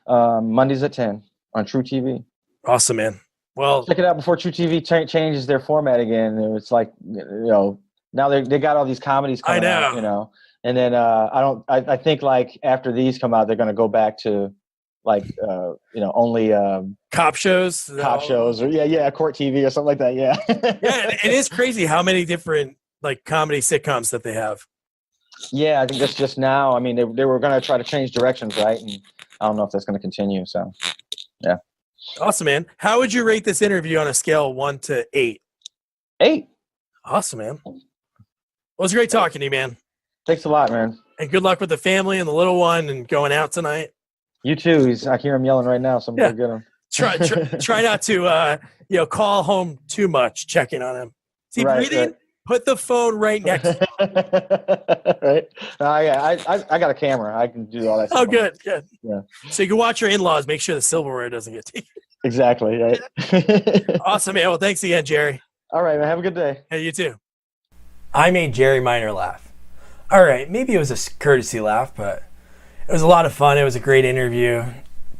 Mondays at 10 on TruTv. Awesome, man. Well, check it out before TruTv changes their format again. It's like, now they got all these comedies coming out, and then I think like after these come out, they're going to go back to like, only cop shows, or Court TV or something like that. Yeah. Yeah. It is crazy how many different like comedy sitcoms that they have. Yeah. I think that's just now. I mean, they were going to try to change directions. Right. And I don't know if that's going to continue. So, yeah. Awesome, man. How would you rate this interview on a scale of 1 to 8? 8. Awesome, man. Well, it was great talking to you, man. Thanks a lot, man. And good luck with the family and the little one and going out tonight. You too. I hear him yelling right now, so I'm going to get him. Try not to call home too much, checking on him. Is he breathing? Right. Put the phone right next to him. Right? I got a camera. I can do all that stuff. Oh, good. Yeah. So you can watch your in-laws, make sure the silverware doesn't get taken. Exactly, right? Awesome, man. Well, thanks again, Jerry. All right, man. Have a good day. Hey, you too. I made Jerry Minor laugh. All right, maybe it was a courtesy laugh, but it was a lot of fun. It was a great interview.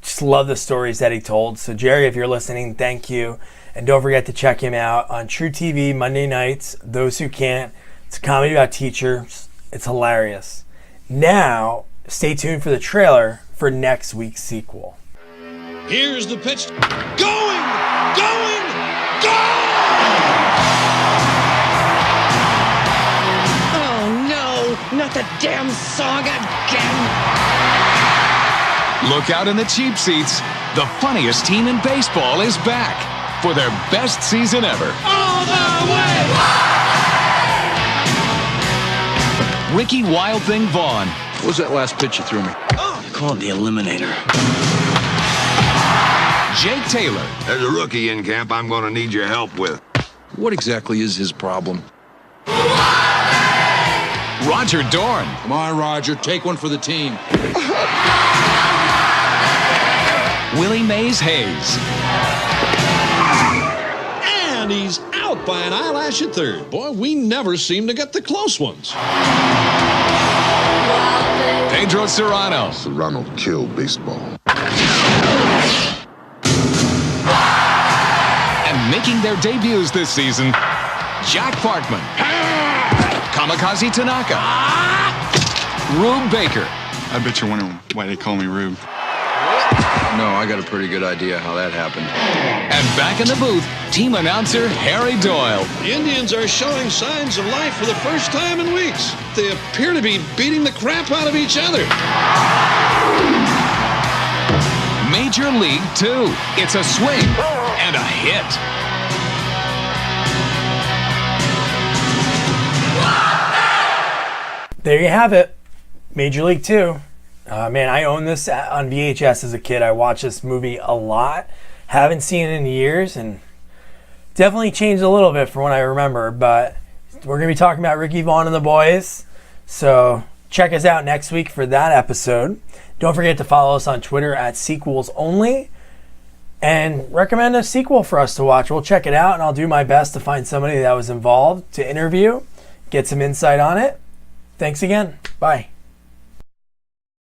Just love the stories that he told. So, Jerry, if you're listening, thank you. And don't forget to check him out on TruTv Monday nights, Those Who Can't. It's a comedy about teachers. It's hilarious. Now, stay tuned for the trailer for next week's sequel. Here's the pitch. Going! Oh, no! Not the damn song again! Look out in the cheap seats. The funniest team in baseball is back for their best season ever. All the way! Ricky Wild Thing Vaughn. What was that last pitch you threw me? Oh, call it the Eliminator. Jake Taylor. There's a rookie in camp I'm going to need your help with. What exactly is his problem? Roger Dorn. Come on, Roger. Take one for the team. Willie Mays Hayes. And he's out by an eyelash at third. Boy, we never seem to get the close ones. Pedro Serrano. Serrano killed baseball. And making their debuts this season, Jack Parkman. Kamikaze Tanaka. Rube Baker. I bet you're wondering why they call me Rube. No, I got a pretty good idea how that happened. And back in the booth, team announcer Harry Doyle. The Indians are showing signs of life for the first time in weeks. They appear to be beating the crap out of each other. Major League 2. It's a swing and a hit. There you have it. Major League 2. Man, I own this on VHS as a kid. I watched this movie a lot. Haven't seen it in years, and definitely changed a little bit from what I remember. But we're going to be talking about Ricky Vaughn and the boys. So check us out next week for that episode. Don't forget to follow us on Twitter at Sequels Only. And recommend a sequel for us to watch. We'll check it out, and I'll do my best to find somebody that was involved to interview, get some insight on it. Thanks again. Bye.